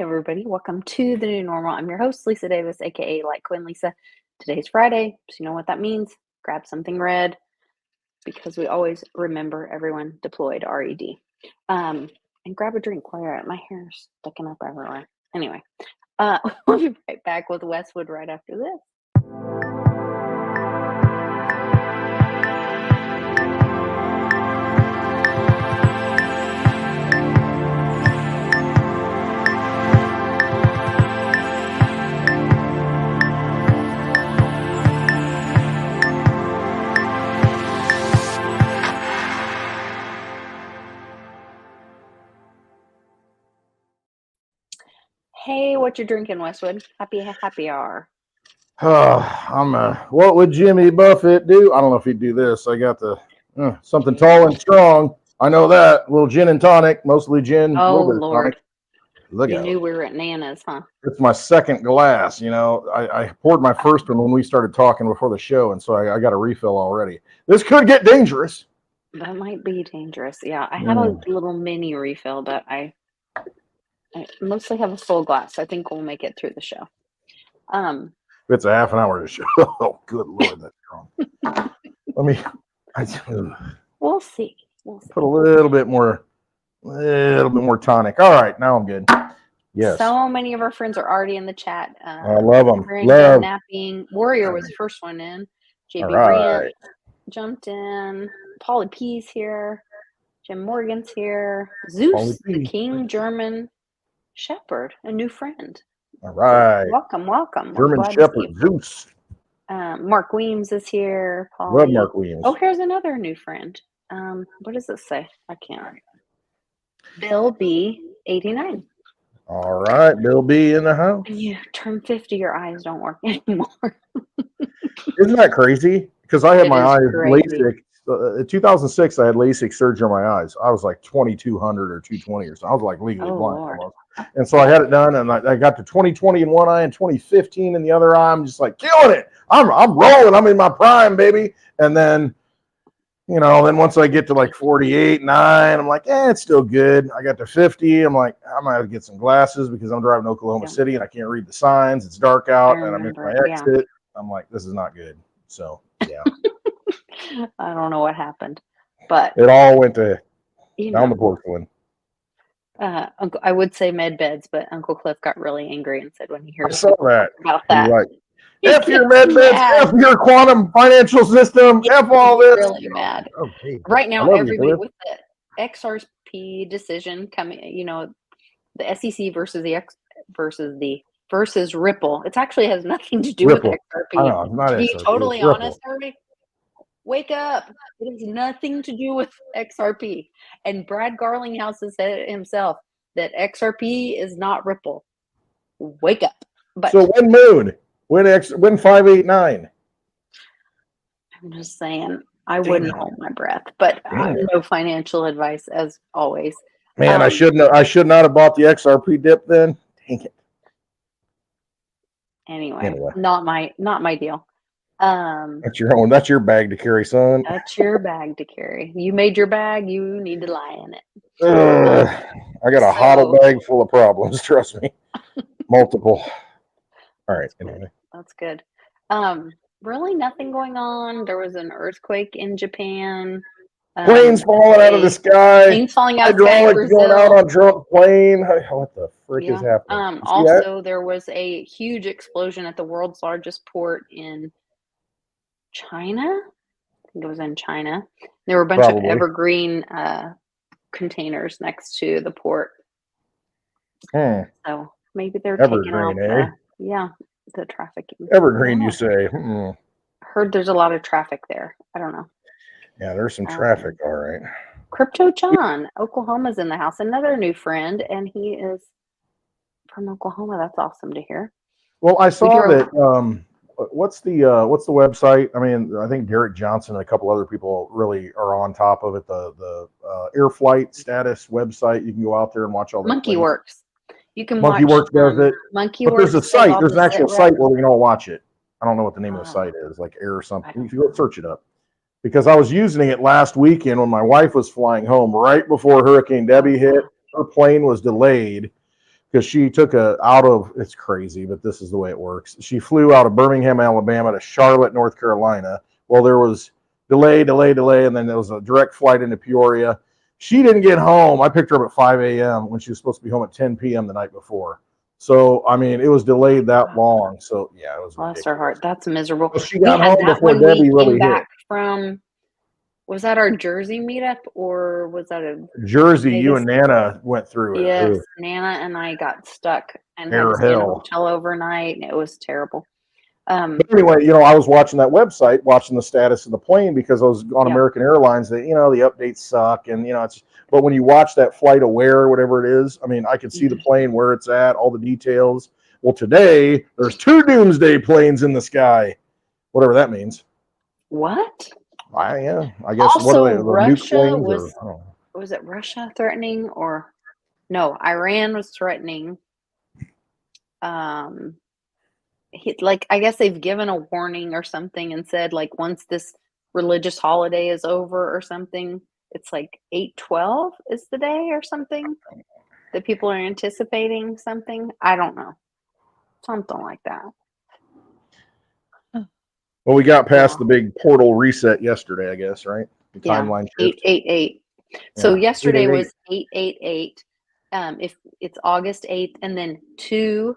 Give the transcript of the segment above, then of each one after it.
everybody. Welcome to the new normal. I'm your host, Lisa Davis, aka Like Queen Lisa. Today's Friday, so you know what that means. Grab something red because we always remember everyone deployed RED. And grab a drink while you're at. My hair's sticking up everywhere. Anyway, we'll be right back with Westwood right after this. Hey, what you drinking, Westwood? Happy hour. What would Jimmy Buffett do? I don't know if he'd do this. I got the something tall and strong. I know that. A little gin and tonic, mostly gin. Oh, a little bit Lord. Of tonic. Look You out. knew we were at Nana's, huh? It's my second glass. You know, I poured my first one when we started talking before the show, and so I got a refill already. This could get dangerous. That might be dangerous. Yeah, I had a little mini refill, but I mostly have a full glass. I think we'll make it through the show. It's a half an hour to show. Oh, good Lord, that's strong. We'll see. Put a little bit more tonic. All right, now I'm good. Yes. So many of our friends are already in the chat. I love them. Napping. Warrior was the first one in. JB Grant jumped in. Polly P's here. Jim Morgan's here. Zeus, the King German Shepherd, a new friend. All right. So welcome. German Shepherd, Zeus. Mark Weems is here. Polly. Love Mark Weems. Oh, here's another new friend. What does it say? I can't read. Bill B, 89. All right, Bill B in the house. When you turn 50, your eyes don't work anymore. Isn't that crazy? Because I had my eyes LASIK. In 2006, I had LASIK surgery on my eyes. I was like 2,200 or 220 or so. I was like legally blind almost. And so I had it done, and I got to 2020 in one eye and 2015 in the other eye. I'm just like killing it. I'm rolling. I'm in my prime, baby. And then, then once I get to like 48, 9, I'm like, it's still good. I got to 50. I'm like, I might have to get some glasses because I'm driving to Oklahoma City and I can't read the signs. It's dark out, and I'm in my exit. Yeah. I'm like, this is not good. So, yeah. I don't know what happened, but it all went to down the porcelain. I would say med beds, but Uncle Cliff got really angry and said when he hears about that, like, F your med beds, F your quantum financial system, F all this. Really mad. Okay. Right now, everybody with the XRP decision coming, the SEC versus Ripple. It actually has nothing to do with XRP. To be totally honest, everybody, wake up. It has nothing to do with XRP. And Brad Garlinghouse has said it himself that XRP is not Ripple. Wake up. But so when Moon? When 589? I'm just saying, I wouldn't hold my breath, but no financial advice as always. Man, I should not have bought the XRP dip then. Dang it. Anyway. Not my deal. That's your bag to carry, son. That's your bag to carry. You made your bag, you need to lie in it. I got a HODL bag full of problems, trust me. Multiple. All right, anyway. That's good. Really nothing going on. There was an earthquake in Japan. Planes falling out of the sky. Planes falling out of the sky. Hydraulics going out on Trump plane. What the frick is happening? Also, there was a huge explosion at the world's largest port in China. I think it was in China. There were a bunch of evergreen containers next to the port. So maybe they're taking out the trafficking. Evergreen, you say? Heard there's a lot of traffic there. I don't know. Yeah, there's some traffic, all right. Crypto John, Oklahoma's in the house. Another new friend, and he is from Oklahoma. That's awesome to hear. Well, I saw that. What's the website? I mean, I think Derek Johnson and a couple other people really are on top of it. The air flight status website. You can go out there and watch all the MonkeyWorks. You can MonkeyWorks does it. MonkeyWorks. But there's a site. There's an actual site where we can all watch it. I don't know what the name of the site is, like Air or something. If you go search it up. Because I was using it last weekend when my wife was flying home right before Hurricane Debbie hit. Her plane was delayed because she took it's crazy, but this is the way it works. She flew out of Birmingham, Alabama to Charlotte, North Carolina. Well, there was delay, and then there was a direct flight into Peoria. She didn't get home. I picked her up at 5 a.m. when she was supposed to be home at 10 p.m. the night before. So, I mean, it was delayed that long. So, yeah, it was ridiculous. Bless her heart. That's miserable. Well, she got home before Debbie really hit. Was that our Jersey meetup, or was that a Jersey? Vegas? You and Nana went through it. Yes, Nana and I got stuck and had to stay in a hotel overnight. It was terrible. But anyway, I was watching that website, watching the status of the plane because I was on American Airlines. That the updates suck, and it's. But when you watch that Flight Aware or whatever it is, I mean, I can see the plane, where it's at, all the details. Well, today there's 2 doomsday planes in the sky, whatever that means. What? I guess. Also, what are they? Russia was it Russia threatening, or no? Iran was threatening. I guess they've given a warning or something and said, like, once this religious holiday is over or something, it's like 8/12 is the day or something that people are anticipating something. I don't know. Something like that. Well, we got past the big portal reset yesterday, I guess, right? The timeline shift. 888. So yesterday was 888. If it's August 8th, and then 2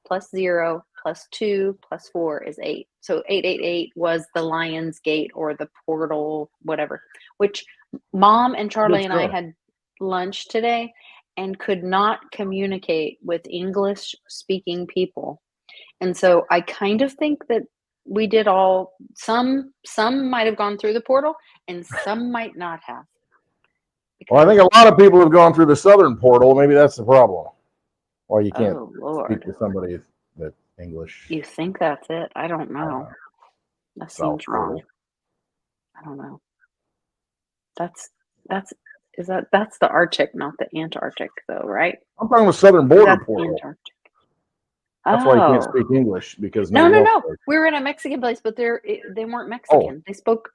plus 0 plus 2 plus 4 is 8. So 888 was the Lion's Gate or the portal, whatever, which Mom and Charlie and I had lunch today and could not communicate with English speaking people. And so I kind of think that we did some might have gone through the portal and some might not have. Well, I think a lot of people have gone through the southern portal. Maybe that's the problem. Why you can't speak to somebody that's English. You think that's it? I don't know. That seems wrong. I don't know. That's the Arctic, not the Antarctic, though, right? I'm talking about southern border portal. Antarctic. That's why you can't speak English, because no. We were in a Mexican place, but they weren't Mexican. They spoke.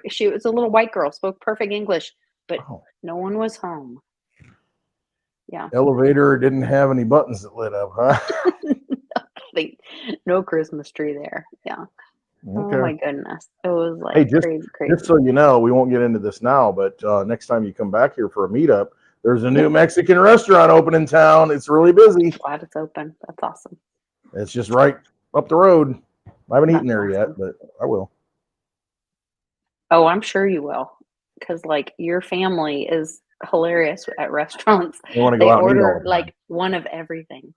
She was a little white girl, spoke perfect English, but no one was home. Yeah. Elevator didn't have any buttons that lit up, huh? No Christmas tree there. Yeah. Okay. Oh my goodness. It was like crazy. Just so you know, we won't get into this now, but next time you come back here for a meetup, there's a new Mexican restaurant open in town. It's really busy. Glad it's open. That's awesome. It's just right up the road. I haven't eaten there yet, but I will. Oh, I'm sure you will, because like your family is hilarious at restaurants. They order like one of everything.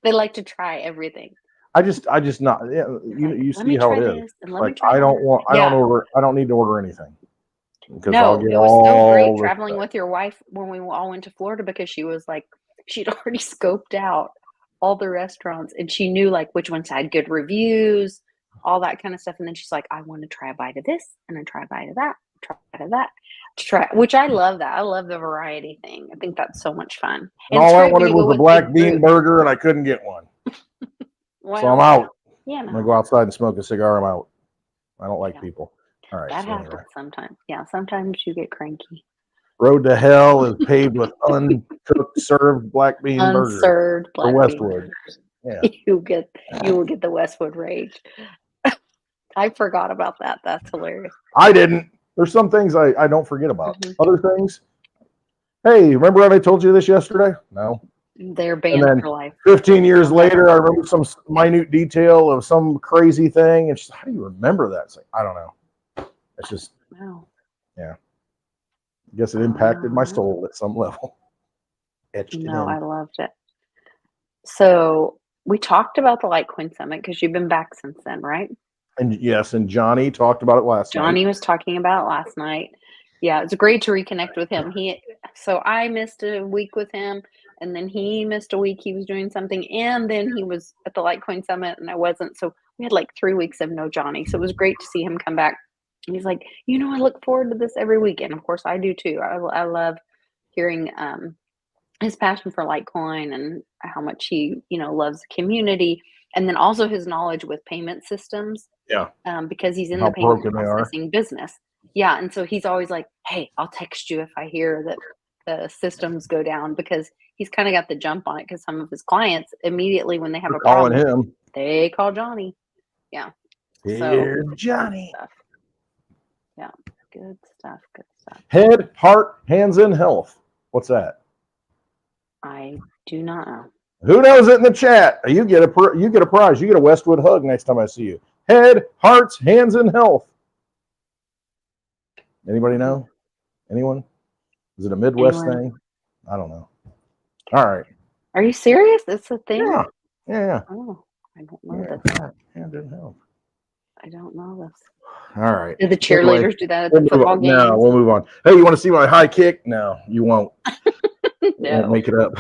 They like to try everything. I just not. Yeah, you see how it is. Like I don't need to order anything. No, it was so great traveling with your wife when we all went to Florida, because she was like, she'd already scoped out all the restaurants and she knew like which ones had good reviews, all that kind of stuff. And then she's like, I want to try a bite of this and then try a bite of that, which I love that. I love the variety thing. I think that's so much fun. And all I wanted was a black bean burger and I couldn't get one. So I'm out. Yeah, I'm going to go outside and smoke a cigar. I'm out. I don't like people. All right. That happens sometimes. Yeah, sometimes you get cranky. Road to hell is paved with uncooked served black bean burgers. Unserved black Westwood. Yeah. You will get the Westwood rage. I forgot about that. That's hilarious. I didn't. There's some things I don't forget about. Mm-hmm. Other things. Hey, remember when I told you this yesterday? No. They're banned for life. 15 years later, I remember some minute detail of some crazy thing. And she's like, how do you remember that? It's like, I don't know. It's just, yeah. I guess it impacted my soul at some level. I loved it. So we talked about the Litecoin Summit because you've been back since then, right? And yes, and Johnny talked about it last night. Johnny was talking about it last night. Yeah, it's great to reconnect with him. So I missed a week with him, and then he missed a week. He was doing something, and then he was at the Litecoin Summit, and I wasn't. So we had like 3 weeks of no Johnny. So it was great to see him come back. And he's like, I look forward to this every week. And of course I do too. I love hearing his passion for Litecoin and how much he, loves the community. And then also his knowledge with payment systems. Yeah. Because he's in the payment processing business. Yeah. And so he's always like, hey, I'll text you if I hear that the systems go down, because he's kind of got the jump on it because some of his clients immediately when they have a calling problem, him. they call Johnny. Yeah. Here's Johnny. Stuff. Yeah. Good stuff. Good stuff. Head, heart, hands, and health. What's that? I do not know. Who knows it in the chat? You get a prize. You get a Westwood hug next time I see you. Head, hearts, hands, and health. Anybody know? Anyone? Is it a Midwest thing? I don't know. All right. Are you serious? It's a thing? Yeah. Oh, I don't know this. Hand and health. I don't know this. All right. Do the cheerleaders do that at the football games? No, we'll move on. Hey, you want to see my high kick? No, you won't. No. Won't make it up.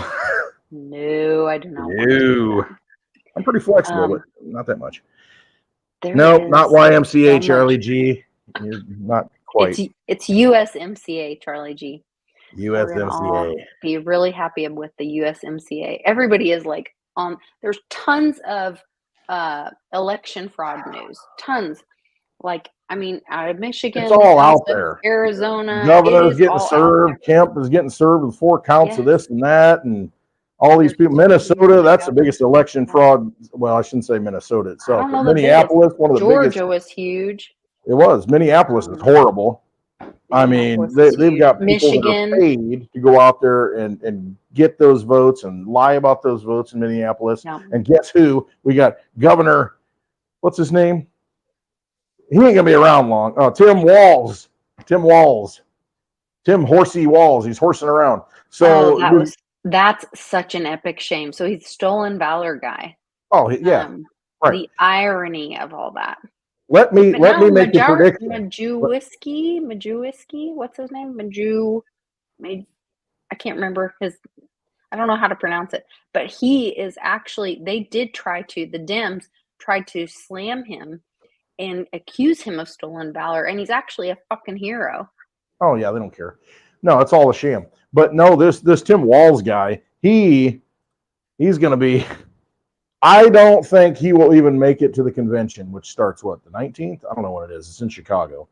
No, I do not. No. I'm pretty flexible, but not that much. Nope, not YMCA, Charlie G. You're not quite. It's USMCA, Charlie G. USMCA. Be really happy with the USMCA. Everybody is like there's tons of election fraud news. Tons. Like, I mean, out of Michigan, it's all out there. Arizona, Governor's getting served. Kemp is getting served with 4 counts of this and that, and all these people. Minnesota, that's the biggest election fraud. Well, I shouldn't say Minnesota itself, but Minneapolis, one of the biggest. Georgia was huge. It was. Minneapolis is horrible. I mean, they've got people that are paid to go out there and get those votes and lie about those votes in Minneapolis. Yeah. And guess who? We got Governor, what's his name? He ain't gonna be around long. Oh, Tim Walz. Tim Horsey Walz. He's horsing around. So that's such an epic shame. So he's stolen valor guy. Oh yeah. Right. The irony of all that. Let me make a prediction. Majewski, what's his name? I can't remember I don't know how to pronounce it, but he is actually, the Dems tried to slam him and accuse him of stolen valor, and he's actually a fucking hero. Oh yeah, they don't care. No, it's all a sham. But no, this Tim Walz guy, he's gonna be. I don't think he will even make it to the convention, which starts the 19th? I don't know what it is. It's in Chicago.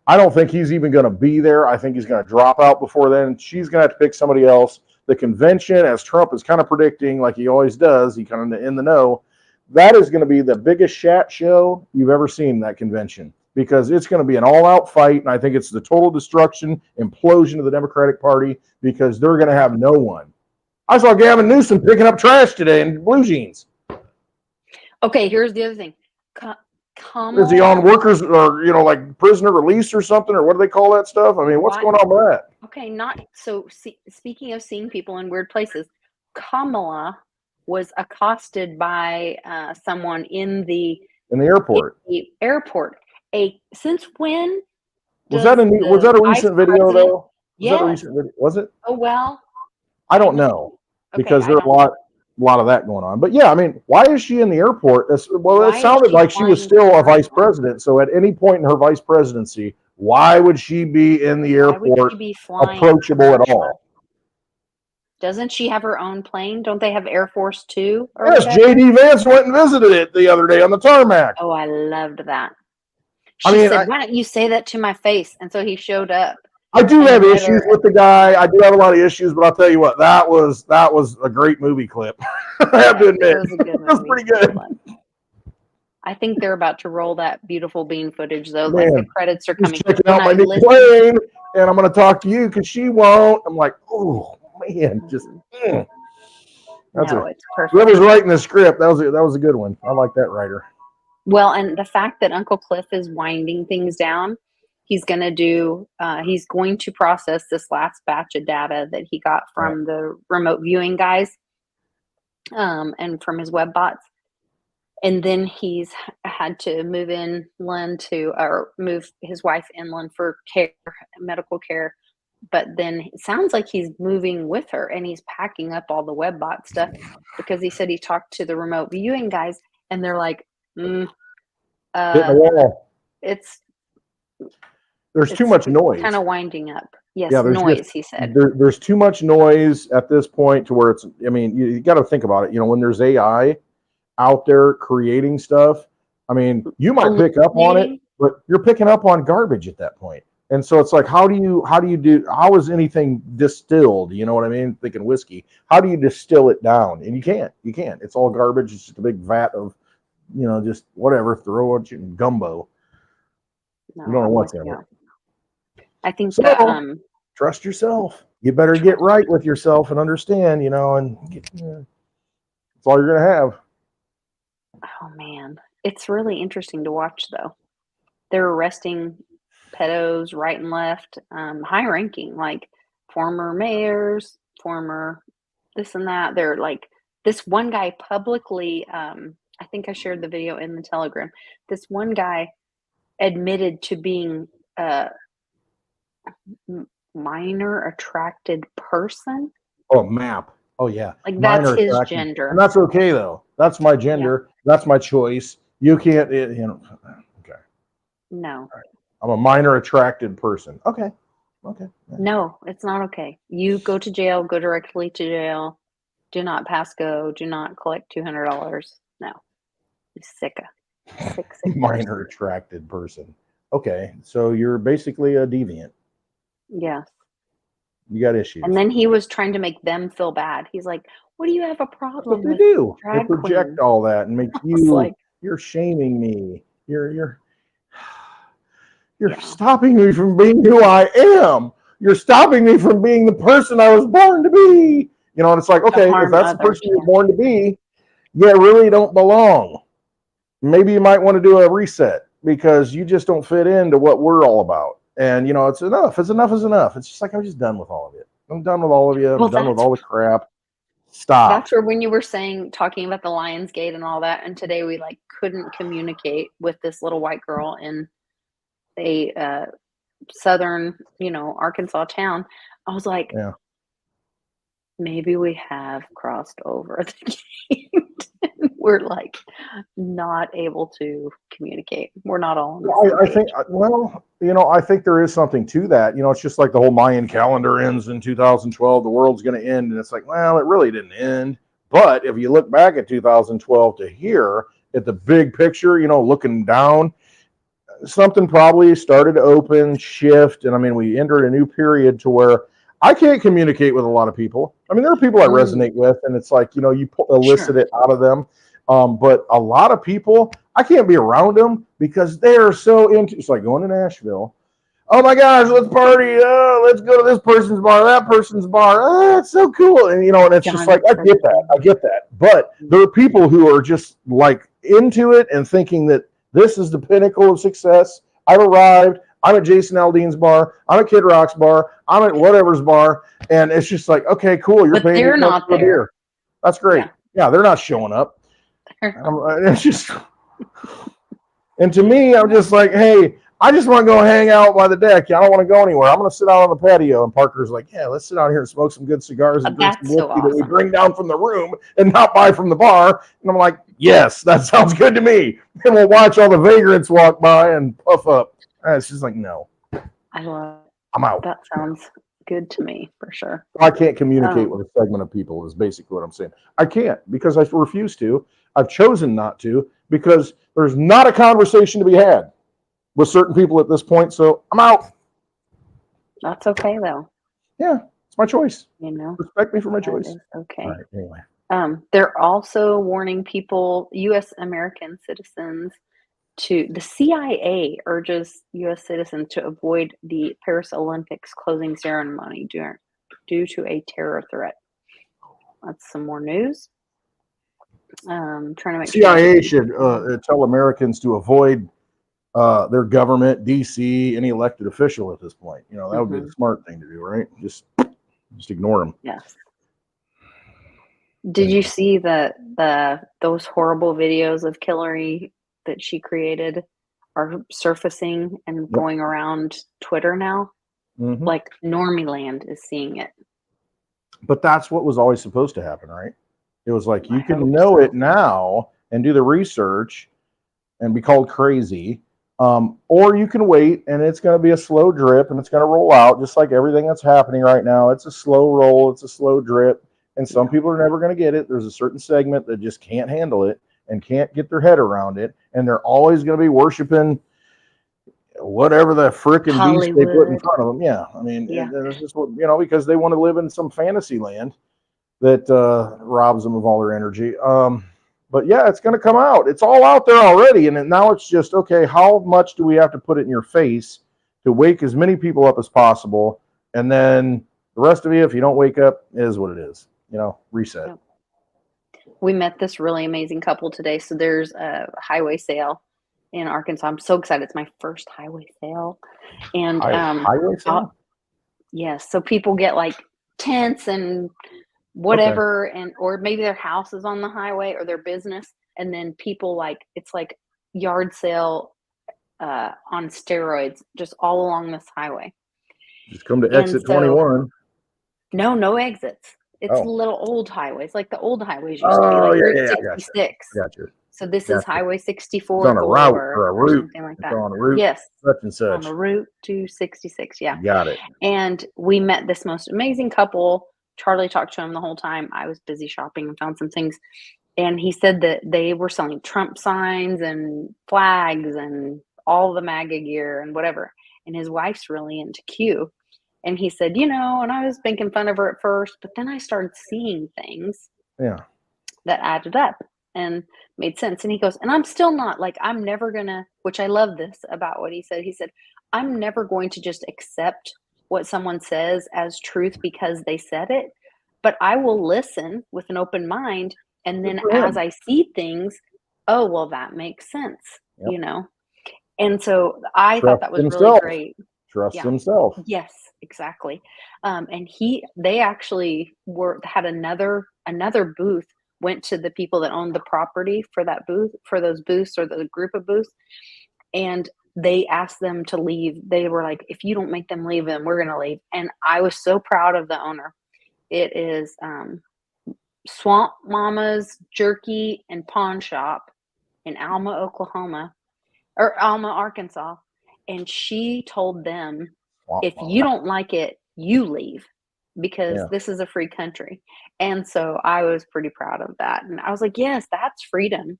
I don't think he's even going to be there. I think he's going to drop out before then. She's going to have to pick somebody else. The convention, as Trump is kind of predicting, like he always does, he kind of in the know, that is going to be the biggest shat show you've ever seen, that convention, because it's going to be an all-out fight, and I think it's the total destruction, implosion of the Democratic Party, because they're going to have no one. I saw Gavin Newsom picking up trash today in blue jeans. Okay, here's the other thing. Is he on workers or like prisoner release or something, or what do they call that stuff? I mean, what's going on with that? Okay, speaking of seeing people in weird places, Kamala was accosted by someone in the airport. Since when? Was that a recent video though? Yes. Was it? Oh well. I don't know, because there's a lot of that going on. But yeah, I mean, why is she in the airport? It sounded like she was still a vice president. So at any point in her vice presidency, why would she be in the airport approachable at all? Doesn't she have her own plane? Don't they have Air Force 2? Yes, J.D. Vance went and visited it the other day on the tarmac. Oh, I loved that. She said, why don't you say that to my face? And so he showed up. I do have issues with the guy. I do have a lot of issues, but I'll tell you what, that was a great movie clip. I have to admit, it was pretty good. I think they're about to roll that beautiful bean footage, though. Man, like the credits are coming. Checking out my new plane, and I'm going to talk to you because she won't. I'm like, oh man, just. It's perfect. Whoever's writing the script, that was a good one. I like that writer. Well, and the fact that Uncle Cliff is winding things down. He's going to process this last batch of data that he got from the remote viewing guys and from his web bots. And then he's had to move his wife inland for medical care. But then it sounds like he's moving with her and he's packing up all the web bot stuff because he said he talked to the remote viewing guys and they're like, hitting the wall. There's too much noise. Kind of winding up. Yes, noise, he said. There's too much noise at this point to where it's, I mean, you got to think about it. When there's AI out there creating stuff, I mean, you might pick up on it, but you're picking up on garbage at that point. And so it's like, how is anything distilled? You know what I mean? Thinking whiskey, how do you distill it down? And you can't. It's all garbage. It's just a big vat of, just whatever, throw it in gumbo. No, you don't know what's in it. I think that trust yourself. You better get right with yourself and understand, and that's all you're gonna have. Oh man, it's really interesting to watch though. They're arresting pedos right and left, high ranking, like former mayors, former this and that. They're like this one guy publicly, I think I shared the video in the Telegram. This one guy admitted to being a minor attracted person. Oh, MAP. Oh yeah. Like that's his gender. And that's okay though. That's my gender. Yeah. That's my choice. You can't, okay. No. Right. I'm a minor attracted person. Okay. Yeah. No, it's not okay. You go to jail, go directly to jail. Do not pass go. Do not collect $200. No. Sick minor attracted person. Okay. So you're basically a deviant. Yes. You got issues. And then he was trying to make them feel bad. He's like, what do you have a problem with? What they do. They project all that and make you like, you're shaming me. You're stopping me from being who I am. You're stopping me from being the person I was born to be. And it's like, okay, if that's the person you're born to be, you really don't belong. Maybe you might want to do a reset because you just don't fit into what we're all about. And, it's enough. Enough is enough. It's just like, I'm just done with all of it. I'm done with all of you. I'm done with all the crap. Stop. That's where when you were talking about the Lionsgate and all that, and today we couldn't communicate with this little white girl in a southern, Arkansas town. I was like, maybe we have crossed over the gate. We're not able to communicate. We're not all. I think, I think there is something to that. It's just like the whole Mayan calendar ends in 2012. The world's going to end. And it's like, well, it really didn't end. But if you look back at 2012 to here at the big picture, looking down, something probably started to open, shift. And we entered a new period to where I can't communicate with a lot of people. There are people I resonate with, and it's like, you elicit it out of them. But a lot of people, I can't be around them because they are so into, it's like going to Nashville. Oh my gosh, let's party. Let's go to this person's bar, that person's bar. Oh, it's so cool. And, and it's just like, I get that. But there are people who are just into it and thinking that this is the pinnacle of success. I've arrived. I'm at Jason Aldean's bar. I'm at Kid Rock's bar. I'm at whatever's bar. And it's just like, okay, cool. You're paying. They're not there. Here. That's great. Yeah, they're not showing up. It's just, and to me, I'm just like, hey, I just want to go hang out by the deck. I don't want to go anywhere. I'm going to sit out on the patio. And Parker's like, yeah, let's sit out here and smoke some good cigars and drink some whiskey that we bring down from the room and not buy from the bar. And I'm like, yes, that sounds good to me. And we'll watch all the vagrants walk by and puff up. And it's just like, no. I'm out. That sounds good to me for sure. I can't communicate with a segment of people is basically what I'm saying. I can't because I refuse to. I've chosen not to because there's not a conversation to be had with certain people at this point. So I'm out. That's okay though. Yeah, it's my choice. Respect me for my choice. Okay. All right, anyway. They're also warning people, U.S. American citizens, the CIA urges U.S. citizens to avoid the Paris Olympics closing ceremony due to a terror threat. That's some more news. Trying to make CIA should tell Americans to avoid their government, DC, any elected official at this point. That would be the smart thing to do, right? Just ignore them. Yes. Did you see those horrible videos of Hillary that she created are surfacing and going around Twitter now? Mm-hmm. Like Normie Land is seeing it. But that's what was always supposed to happen, right? It was like, you can know it now and do the research and be called crazy. Or you can wait and it's going to be a slow drip and it's going to roll out just like everything that's happening right now. It's a slow roll. It's a slow drip. And some people are never going to get it. There's a certain segment that just can't handle it and can't get their head around it. And they're always going to be worshiping whatever the frickin' beast they put in Hollywood. front of them. Yeah, I mean, Yeah. it's just what, because they want to live in some fantasy land that robs them of all their energy. But yeah, it's going to come out. It's all out there already, and now it's just, okay, how much do we have to put it in your face to wake as many people up as possible, and then the rest of you, if you don't wake up, is what it is. Reset. Yep. We met this really amazing couple today. So there's a highway sale in Arkansas. I'm so excited. It's my first highway sale. And highway sale? Yes. So people get like tents and whatever, or maybe their house is on the highway or their business. And then people it's like yard sale on steroids, just all along this highway. Just come to exit 21. No exits. It's little old highways, like the old highways used to be, like Route 66. Gotcha. So this is Highway 64. It's on a route or a route. Something like that. It's on a route. Yes. Such and such. On a route to 66. Yeah. Got it. And we met this most amazing couple. Charlie talked to him the whole time. I was busy shopping and found some things. And he said that they were selling Trump signs and flags and all the MAGA gear and whatever. And his wife's really into Q. And he said, and I was making fun of her at first, but then I started seeing things that added up and made sense. And he goes, and I'm still not I'm never going to, which I love this about what he said. He said, I'm never going to just accept what someone says as truth because they said it, but I will listen with an open mind. And then as I see things, oh, well, that makes sense, And so I thought that was really great. Trust himself. Yes, exactly. And they actually had another booth, went to the people that owned the property for that booth, for those booths or the group of booths. And they asked them to leave. They were like, if you don't make them leave, then we're going to leave. And I was so proud of the owner. It is Swamp Mama's Jerky and Pawn Shop in Alma, Arkansas. And she told them, if you don't like it, you leave, because this is a free country. And so I was pretty proud of that. And I was like, yes, that's freedom.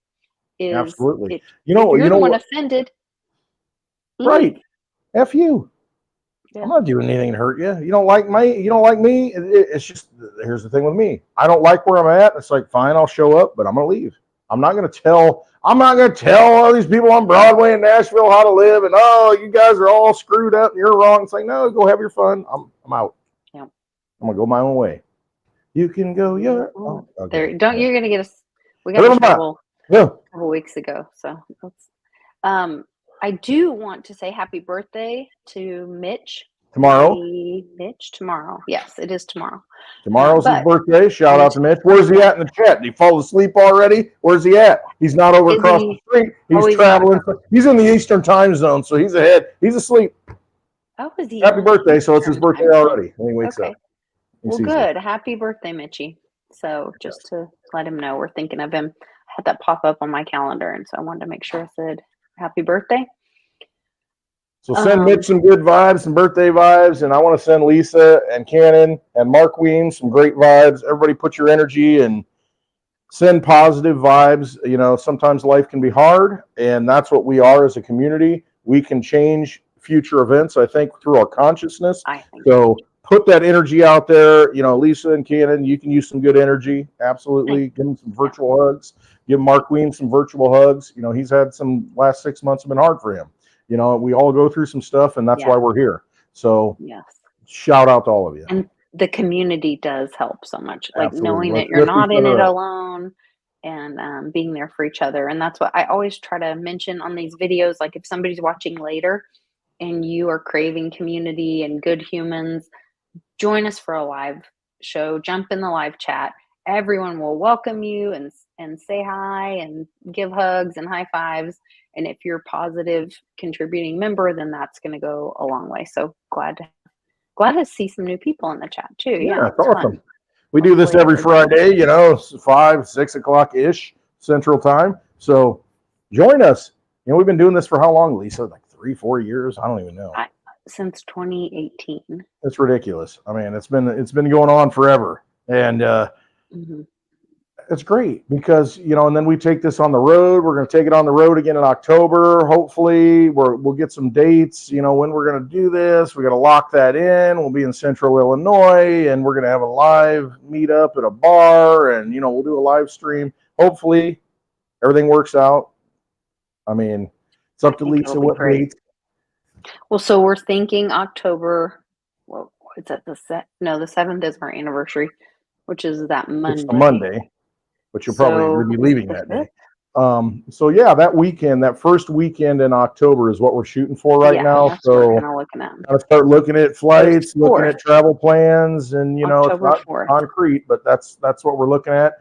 Absolutely. If you're the one offended, right. F you. Yeah. I'm not doing anything to hurt you. You don't like me. It's just, here's the thing with me. I don't like where I'm at. It's like, fine, I'll show up, but I'm going to leave. I'm not going to tell all these people on Broadway in Nashville how to live, and you guys are all screwed up and you're wrong. It's like, no, go have your fun. I'm out. Yeah. I'm gonna go my own way. You can go your own. Okay. You're gonna get us. We got in trouble a couple weeks ago. So I do want to say happy birthday to Mitch. Tomorrow. Yes, it is tomorrow. Tomorrow's his birthday. Shout out to Mitch. Where's he at in the chat? Did he fall asleep already? Where's he at? He's not over across the street. He's traveling. He's in the Eastern time zone, so he's ahead. He's asleep. Oh, is he? Happy birthday. So it's his birthday already when he wakes up. Well, good. Happy birthday, Mitchie. So just to let him know we're thinking of him. I had that pop up on my calendar, and so I wanted to make sure I said happy birthday. So send Mitch some good vibes, some birthday vibes, and I want to send Lisa and Cannon and Mark Weems some great vibes. Everybody put your energy and send positive vibes. Sometimes life can be hard, and that's what we are as a community. We can change future events, I think, through our consciousness. So put that energy out there. Lisa and Cannon, you can use some good energy. Absolutely. Give them some virtual hugs. Give Mark Weems some virtual hugs. He's had some last 6 months have been hard for him. We all go through some stuff, and that's why we're here. So shout out to all of you. And the community does help so much, knowing that you're not in it alone, and being there for each other. And that's what I always try to mention on these videos. Like, if somebody's watching later and you are craving community and good humans, join us for a live show. Jump in the live chat. Everyone will welcome you and say hi and give hugs and high fives. And if you're a positive contributing member, then that's going to go a long way. So glad to see some new people in the chat too. Yeah, it's awesome. Fun. We do this every Friday, 5, 6 o'clock ish Central Time. So join us. We've been doing this for how long, Lisa? Like 3-4 years? I don't even know. Since 2018. It's ridiculous. I mean, it's been going on forever. And It's great because, and then we take this on the road. We're going to take it on the road again in October. Hopefully we'll get some dates, when we're going to do this. We got to lock that in. We'll be in Central Illinois, and we're going to have a live meetup at a bar, and, we'll do a live stream. Hopefully everything works out. I mean, it's up to Lisa what dates. Well, so we're thinking October. Well, it's at the 7th is our anniversary, which is that Monday. It's the Monday. But you'll probably be leaving that day. So yeah, that first weekend in October is what we're shooting for right now. That's so what we're looking at. Gotta start looking at flights, looking at travel plans, and it's not 4th. Concrete, but that's what we're looking at.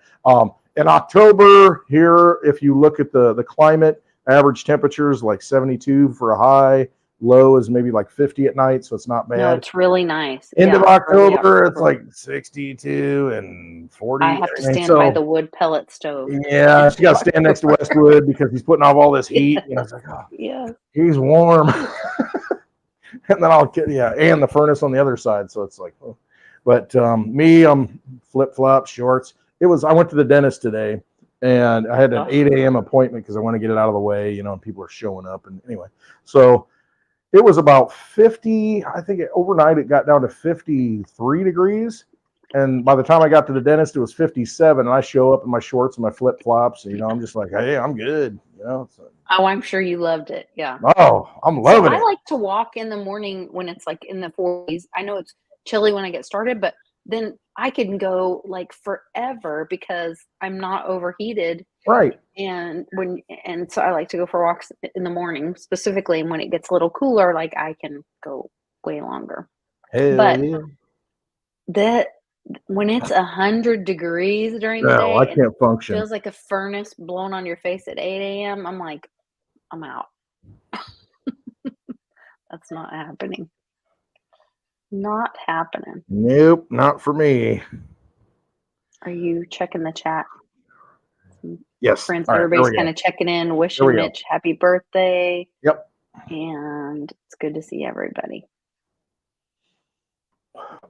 In October here, if you look at the climate, average temperatures like 72 for a high. Low is maybe like 50 at night, so it's not bad. No, it's really nice. End of October, it's like 62 and 40. I have to stand by the wood pellet stove. Yeah, she got to stand next to Westwood because he's putting off all this heat. It's like, he's warm. And then and the furnace on the other side. So it's like, oh. But me, I'm flip-flop shorts. I went to the dentist today, and I had an 8 a.m. appointment because I want to get it out of the way, and people are showing up. And anyway, so it was about 50. I think overnight it got down to 53 degrees. And by the time I got to the dentist, it was 57. And I show up in my shorts and my flip flops. And, I'm just like, hey, I'm good. So. Oh, I'm sure you loved it. Yeah. Oh, I'm loving it. I like to walk in the morning when it's like in the 40s. I know it's chilly when I get started, but then I can go like forever because I'm not overheated. Right. And so I like to go for walks in the morning, specifically. And when it gets a little cooler, like I can go way longer. But when it's 100 degrees during the day, I can't function. It feels like a furnace blowing on your face at 8 a.m. I'm like, I'm out. That's not happening. Not happening. Nope, not for me. Are you checking the chat? Yes. Friends, everybody's kind of checking in, wishing Mitch happy birthday. Yep. And it's good to see everybody.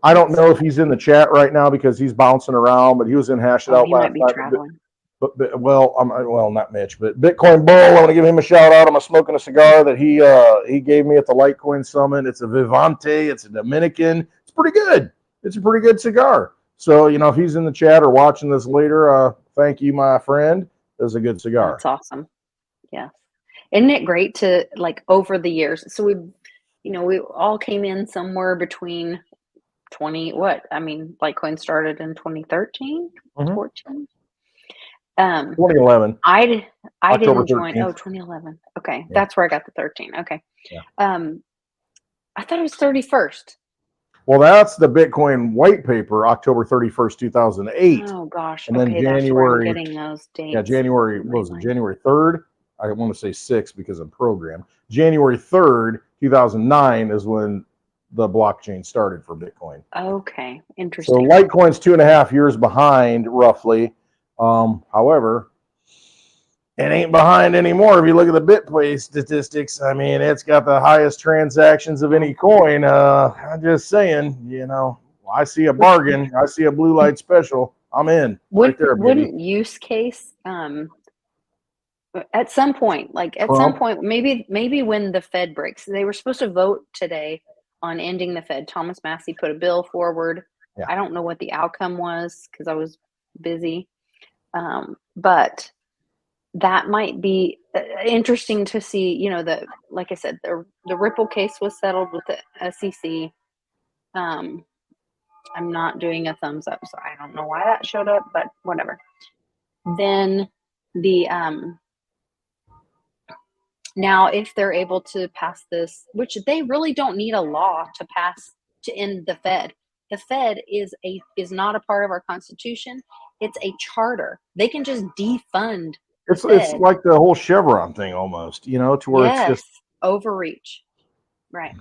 I don't know if he's in the chat right now because he's bouncing around, but he was in Hash It Out last night. He might be traveling. But not Mitch, but Bitcoin Bull. I want to give him a shout out. I'm smoking a cigar that he gave me at the Litecoin Summit. It's a Vivante. It's a Dominican. It's pretty good. It's a pretty good cigar. So if he's in the chat or watching this later, thank you, my friend. It's a good cigar. That's awesome. Yes. Isn't it great to over the years? So we all came in somewhere between Litecoin started in 2013, 14. 2011. I October didn't join. 13th. 2011. Okay, that's where I got the 13. Okay. Yeah. I thought it was 31st. Well, that's the Bitcoin white paper, October 31st, 2008. Oh gosh. And then January. That's where I'm getting those dates. Yeah, January. What was it? January 3rd. I want to say 6 because I'm programmed. January 3rd, 2009 is when the blockchain started for Bitcoin. Okay, interesting. So Litecoin's 2.5 years behind, roughly. However, it ain't behind anymore. If you look at the BitPay statistics, I mean, it's got the highest transactions of any coin. I'm just saying, I see a bargain. I see a blue light special. I'm in. Wouldn't use case at some point, maybe when the Fed breaks, they were supposed to vote today on ending the Fed. Thomas Massie put a bill forward. Yeah. I don't know what the outcome was because I was busy. But that might be interesting to see, like I said, the Ripple case was settled with the SEC. I'm not doing a thumbs up, so I don't know why that showed up, but whatever. Then now if they're able to pass this, which they really don't need a law to pass to end the Fed. The Fed is not a part of our Constitution. It's a charter. They can just defund. It's like the whole Chevron thing almost, to where it's just overreach. Right.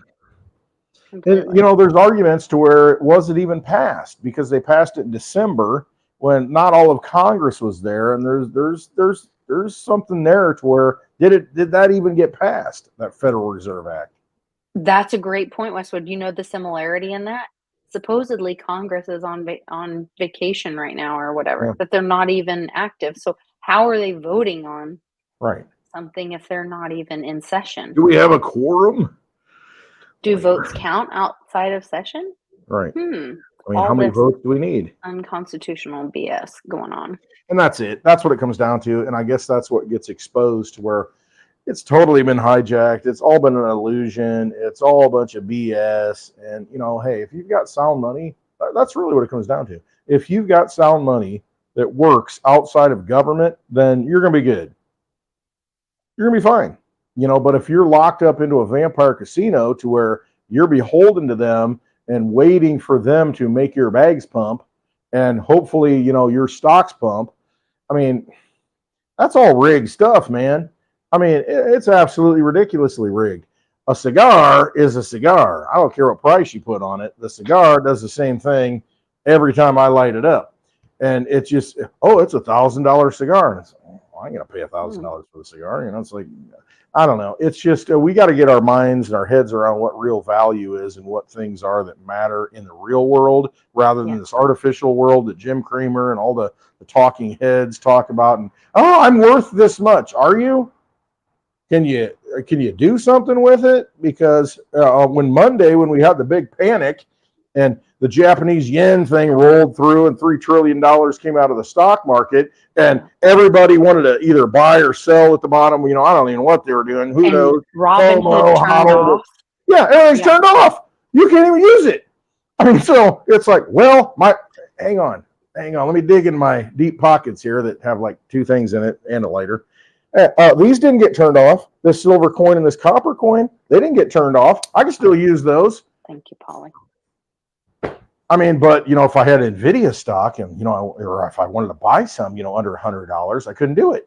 And, there's arguments to where it wasn't even passed because they passed it in December when not all of Congress was there, and there's something there to where did that even get passed, that Federal Reserve Act? That's a great point, Westwood. You know the similarity in that? supposedly Congress is on vacation right now or whatever, Yeah. that they're not even active. So how are they voting on Right. something if they're not even in session? Do we have a quorum? Do votes count outside of session? Right. I mean, All how many this votes do we need? unconstitutional BS going on. And that's it. That's what it comes down to. And I guess that's what gets exposed, to where it's totally been hijacked. It's all been an illusion. It's all a bunch of BS. And, hey, if you've got sound money, that's really what it comes down to. If you've got sound money that works outside of government, then you're going to be good. You're going to be fine. But if you're locked up into a vampire casino to where you're beholden to them and waiting for them to make your bags pump and hopefully, your stocks pump, I mean, that's all rigged stuff, man. I mean, it's absolutely ridiculously rigged. A cigar is a cigar. I don't care what price you put on it. The cigar does the same thing every time I light it up. And it's just, it's $1,000 cigar. And it's, I ain't going to pay $1,000 for the cigar. It's like, I don't know. It's just, we got to get our minds and our heads around what real value is and what things are that matter in the real world, rather than this artificial world that Jim Cramer and all the talking heads talk about. And, I'm worth this much. Are you? Can you do something with it? Because when we had the big panic and the Japanese yen thing rolled through and $3 trillion came out of the stock market and everybody wanted to either buy or sell at the bottom, I don't even know what they were doing. Who knows? Robinhood turned off. Yeah, everything's turned off. You can't even use it. I mean, so it's like, well, hang on. Let me dig in my deep pockets here that have like 2 things in it and a lighter. These didn't get turned off. This silver coin and this copper coin, they didn't get turned off. I can still use those. Thank you, Polly. I mean, but if I had NVIDIA stock and or if I wanted to buy some, under $100, I couldn't do it.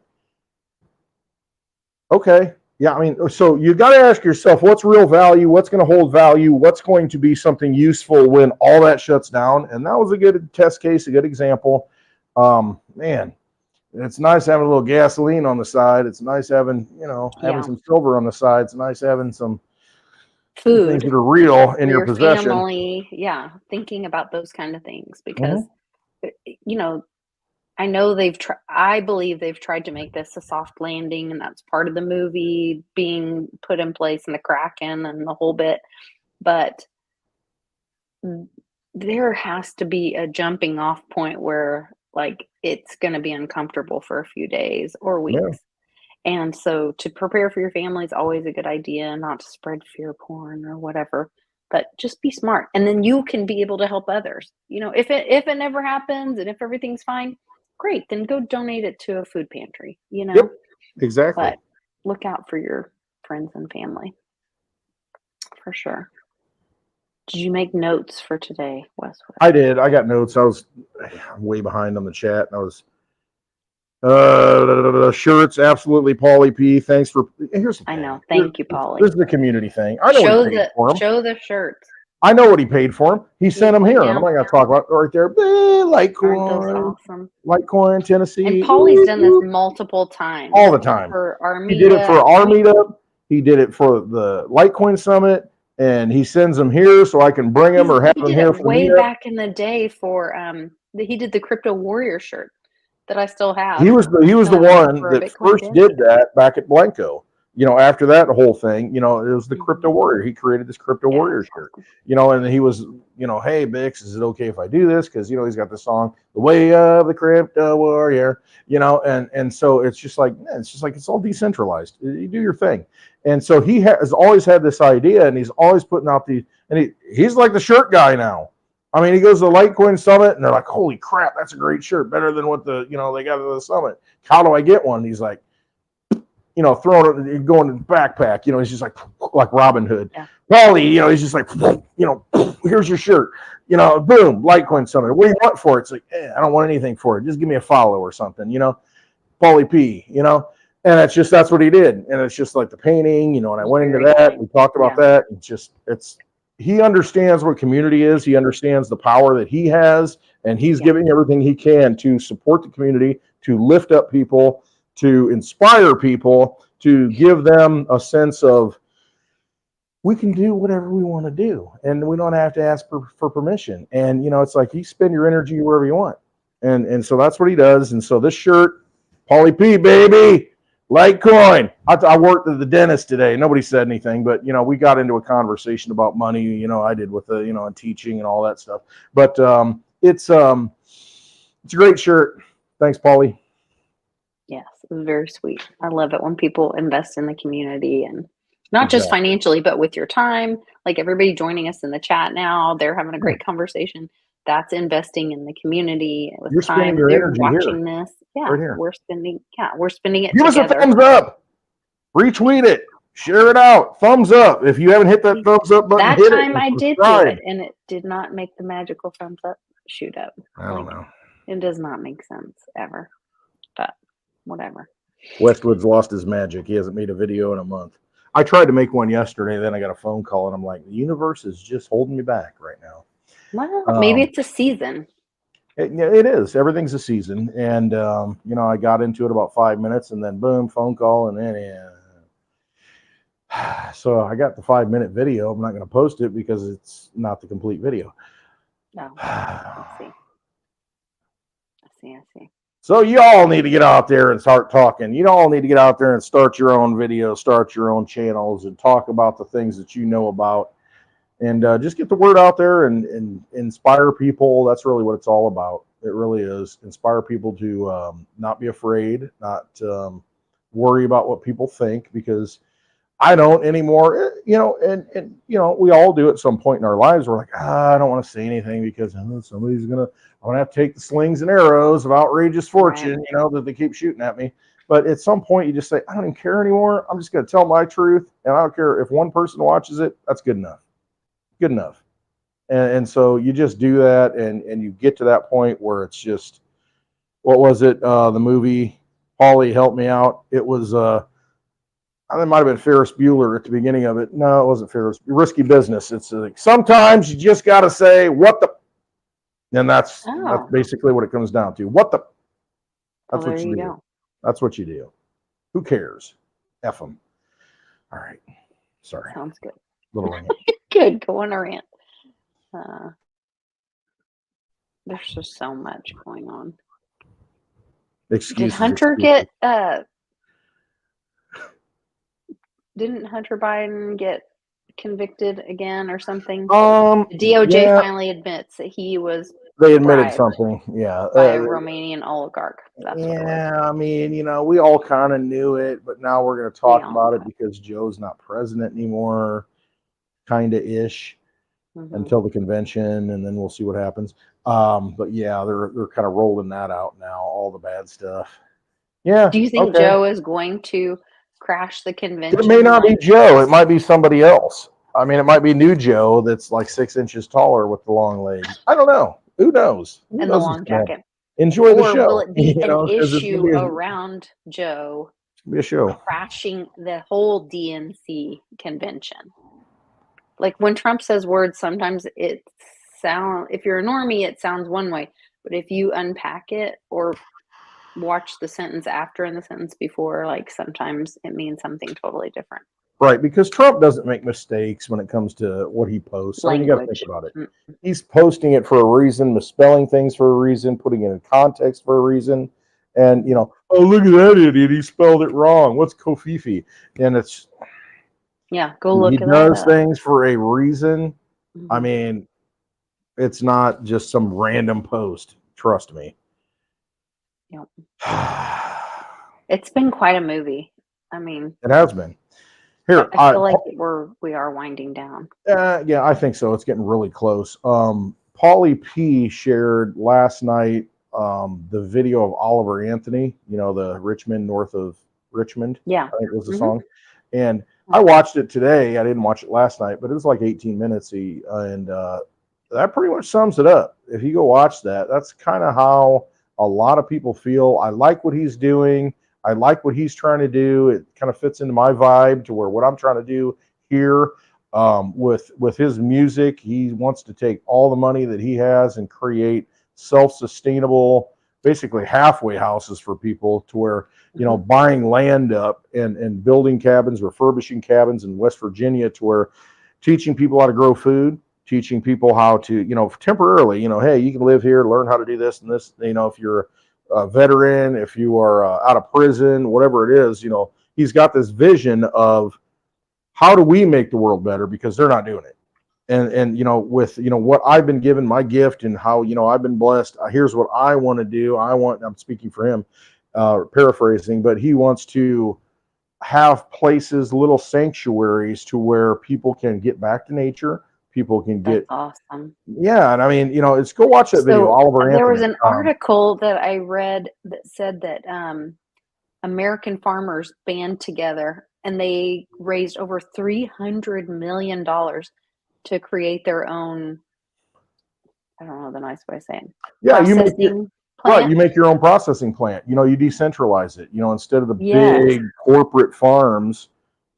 Okay, yeah, I mean, so you got to ask yourself, what's real value? What's going to hold value? What's going to be something useful when all that shuts down? And that was a good test case, a good example. Man. It's nice having a little gasoline on the side. It's nice having, having some silver on the side. It's nice having some food, things that are real in your possession. Family, thinking about those kind of things because, I know I believe they've tried to make this a soft landing, and that's part of the movie being put in place and the Kraken and the whole bit. But there has to be a jumping off point where it's going to be uncomfortable for a few days or weeks. Yeah. And so to prepare for your family is always a good idea, not to spread fear porn or whatever, but just be smart. And then you can be able to help others. If it never happens and if everything's fine, great, then go donate it to a food pantry, Yep, exactly. But look out for your friends and family for sure. Did you make notes for today, Westwood? I did. I got notes. I was way behind on the chat. And I was shirts, absolutely, Paulie P. Thanks for. Here's the thing. I know. Thank you, Paulie. This is the community thing. I know what he paid for them. Show the shirts. I know what he paid for them. He sent them here. And I'm not going to talk about it right there. Litecoin, awesome? Litecoin, Tennessee. And Paulie's done this multiple times. All the time. For our meetup. He did it for our meetup. He did it for the Litecoin Summit. And he sends them here so I can bring them or have them here for way back in the day for he did the Crypto Warrior shirt that I still have. He was the one that first did that back at Blanco. After that whole thing, it was the Crypto Warrior. He created this Crypto Warrior shirt. And he was, hey Bix, is it okay if I do this? Because he's got the song "The Way of the Crypto Warrior," and so it's just like it's all decentralized. You do your thing. And so he has always had this idea, and he's always putting out he's like the shirt guy now. I mean, he goes to the Litecoin Summit, and they're like, "Holy crap, that's a great shirt, better than what they got at the summit. How do I get one?" And he's like, throwing it, going in the backpack. He's just like Robin Hood. Yeah. Paulie, he's just like, here's your shirt. Boom, Litecoin Summit. What do you want for it? It's like, I don't want anything for it. Just give me a follow or something. Paulie P. And that's what he did. And it's just like the painting, and I went into that. We talked about that. He understands what community is. He understands the power that he has, and he's giving everything he can to support the community, to lift up people, to inspire people, to give them a sense of we can do whatever we want to do, and we don't have to ask for permission. And it's like you spend your energy wherever you want, and so that's what he does. And so this shirt, Pauly P, baby, Litecoin. I worked at the dentist today. Nobody said anything, but we got into a conversation about money. I did with the and teaching and all that stuff. But it's a great shirt. Thanks, Pauly. Yes, it was very sweet. I love it when people invest in the community, and not just financially, but with your time. Like everybody joining us in the chat now, they're having a great conversation. That's investing in the community with You're time. spending your energy watching here. This. Yeah, right here. we're spending it Give together. us a thumbs up. Retweet it. Share it out. Thumbs up. If you haven't hit that thumbs up button, that hit time it. I did do it, and it did not make the magical thumbs up shoot up. I don't know. It does not make sense ever, but whatever. Westwood's lost his magic. He hasn't made a video in a month. I tried to make one yesterday. Then I got a phone call, and I'm like, the universe is just holding me back right now. Well, maybe it's a season. It is. Everything's a season. And, I got into it about 5 minutes, and then boom, phone call. And then, so I got the 5-minute video. I'm not going to post it because it's not the complete video. No. I see. So you all need to get out there and start talking. You all need to get out there and start your own videos, start your own channels, and talk about the things that you know about. And just get the word out there and inspire people. That's really what it's all about. It really is. Inspire people to not be afraid, not worry about what people think, because I don't anymore. And we all do at some point in our lives. We're like, I don't want to say anything because somebody's I'm gonna have to take the slings and arrows of outrageous fortune, that they keep shooting at me. But at some point, you just say, I don't even care anymore. I'm just gonna tell my truth, and I don't care if one person watches it. That's good enough. Good enough. And so you just do that, and you get to that point where it's just, what was it? The movie, Pauly, help me out. It was it might have been Ferris Bueller at the beginning of it. No, it wasn't Ferris. Risky Business. It's like, sometimes you just got to say, what the? And that's basically what it comes down to. What the? That's what you do. That's what you do. Who cares? F them. All right. Sorry. Sounds good. Little rant. Good. Go on a rant. There's just so much going on. Excuses. Did Hunter get didn't Hunter Biden get convicted again or something? The DOJ finally admits that he was. They admitted something, by a Romanian oligarch. That's I mean, we all kind of knew it, but now we're going to talk about it because Joe's not president anymore, kind of ish, until the convention, and then we'll see what happens. But yeah, they're kind of rolling that out now, all the bad stuff. Yeah. Do you think Joe is going to crash the convention? It may not be Joe. It might be somebody else. I mean, it might be new Joe that's like 6 inches taller with the long legs. I don't know. Who knows? And the long jacket. Enjoy the show. Or will it be an issue around Joe crashing the whole DNC convention? Like when Trump says words, sometimes if you're a normie, it sounds one way. But if you unpack it or watch the sentence after and the sentence before, like sometimes it means something totally different. Right, because Trump doesn't make mistakes when it comes to what he posts. I mean, you got to think about it. He's posting it for a reason, misspelling things for a reason, putting it in context for a reason. And, oh, look at that idiot. He spelled it wrong. What's Kofifi? And it's... Yeah, go look at that. He does things for a reason. I mean, it's not just some random post. Trust me. Yep. It's been quite a movie. I mean... It has been. Here, I feel like we are winding down. Yeah, I think so. It's getting really close. Pauly P shared last night the video of Oliver Anthony, the Richmond, north of Richmond. Yeah. I think was the song. And I watched it today. I didn't watch it last night, but it was like 18 minutes. And that pretty much sums it up. If you go watch that, that's kind of how a lot of people feel. I like what he's doing. I like what he's trying to do. It kind of fits into my vibe to where what I'm trying to do here with his music. He wants to take all the money that he has and create self-sustainable, basically halfway houses for people to where, buying land up and building cabins, refurbishing cabins in West Virginia to where teaching people how to grow food, teaching people how to, temporarily, hey, you can live here, learn how to do this and this, if you're a veteran, if you are out of prison, whatever it is, he's got this vision of how do we make the world better, because they're not doing it. And with what I've been given, my gift, and how I've been blessed, here's what I want to do. I'm speaking for him, paraphrasing, but he wants to have places, little sanctuaries, to where people can get back to nature. People can get awesome. Yeah, and I mean, it's go watch that video. Oliver There Anthony. was an article that I read that said that American farmers band together and they raised over $300 million to create their own, I don't know the nice way of saying. Yeah, you make your own processing plant. You decentralize it. Instead of the big corporate farms,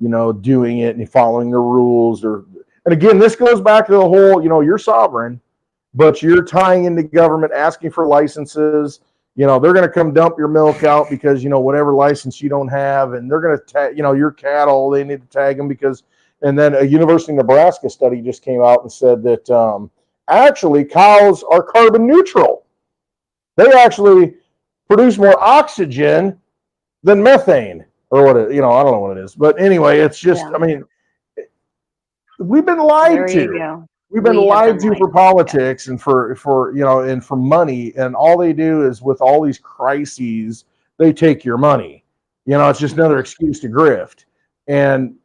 doing it and following the rules. And again, this goes back to the whole, you're sovereign, but you're tying into government, asking for licenses. They're going to come dump your milk out because, whatever license you don't have, and they're going to tag, your cattle, they need to tag them because, and then a University of Nebraska study just came out and said that actually cows are carbon neutral. They actually produce more oxygen than methane, or what I don't know what it is. But anyway, it's just, I mean, we've been lied to. We've been lied to for politics and for and for money, and all they do is, with all these crises, they take your money. It's just another excuse to grift. And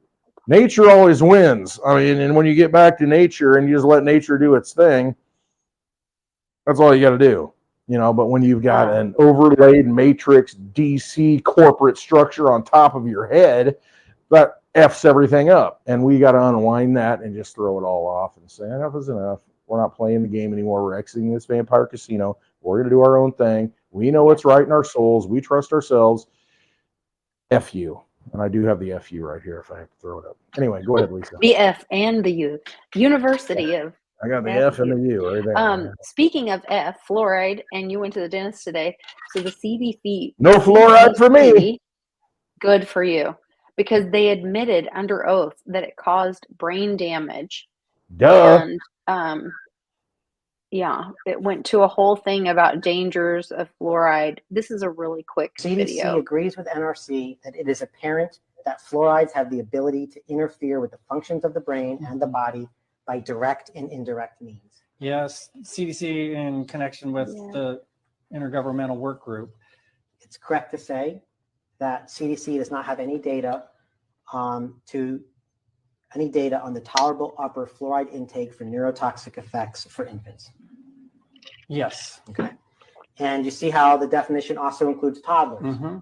nature always wins. I mean, and when you get back to nature and you just let nature do its thing, that's all you got to do. But when you've got an overlaid matrix DC corporate structure on top of your head, that F's everything up. And we got to unwind that and just throw it all off and say, enough is enough. We're not playing the game anymore. We're exiting this vampire casino. We're going to do our own thing. We know what's right in our souls. We trust ourselves. F you. And I do have the FU right here if I have to throw it up. Anyway, go ahead, Lisa. The F and the U. University of. I got the F and the U right there. Speaking of F, fluoride, and you went to the dentist today. So the CDC. No fluoride for me. Good for you. Because they admitted under oath that it caused brain damage. Duh. And it went to a whole thing about dangers of fluoride. This is a really quick video. CDC agrees with NRC that it is apparent that fluorides have the ability to interfere with the functions of the brain and the body by direct and indirect means. Yes, CDC in connection with the Intergovernmental Work Group. It's correct to say that CDC does not have any data on the tolerable upper fluoride intake for neurotoxic effects for infants. Yes. Okay. And you see how the definition also includes toddlers. Mm-hmm.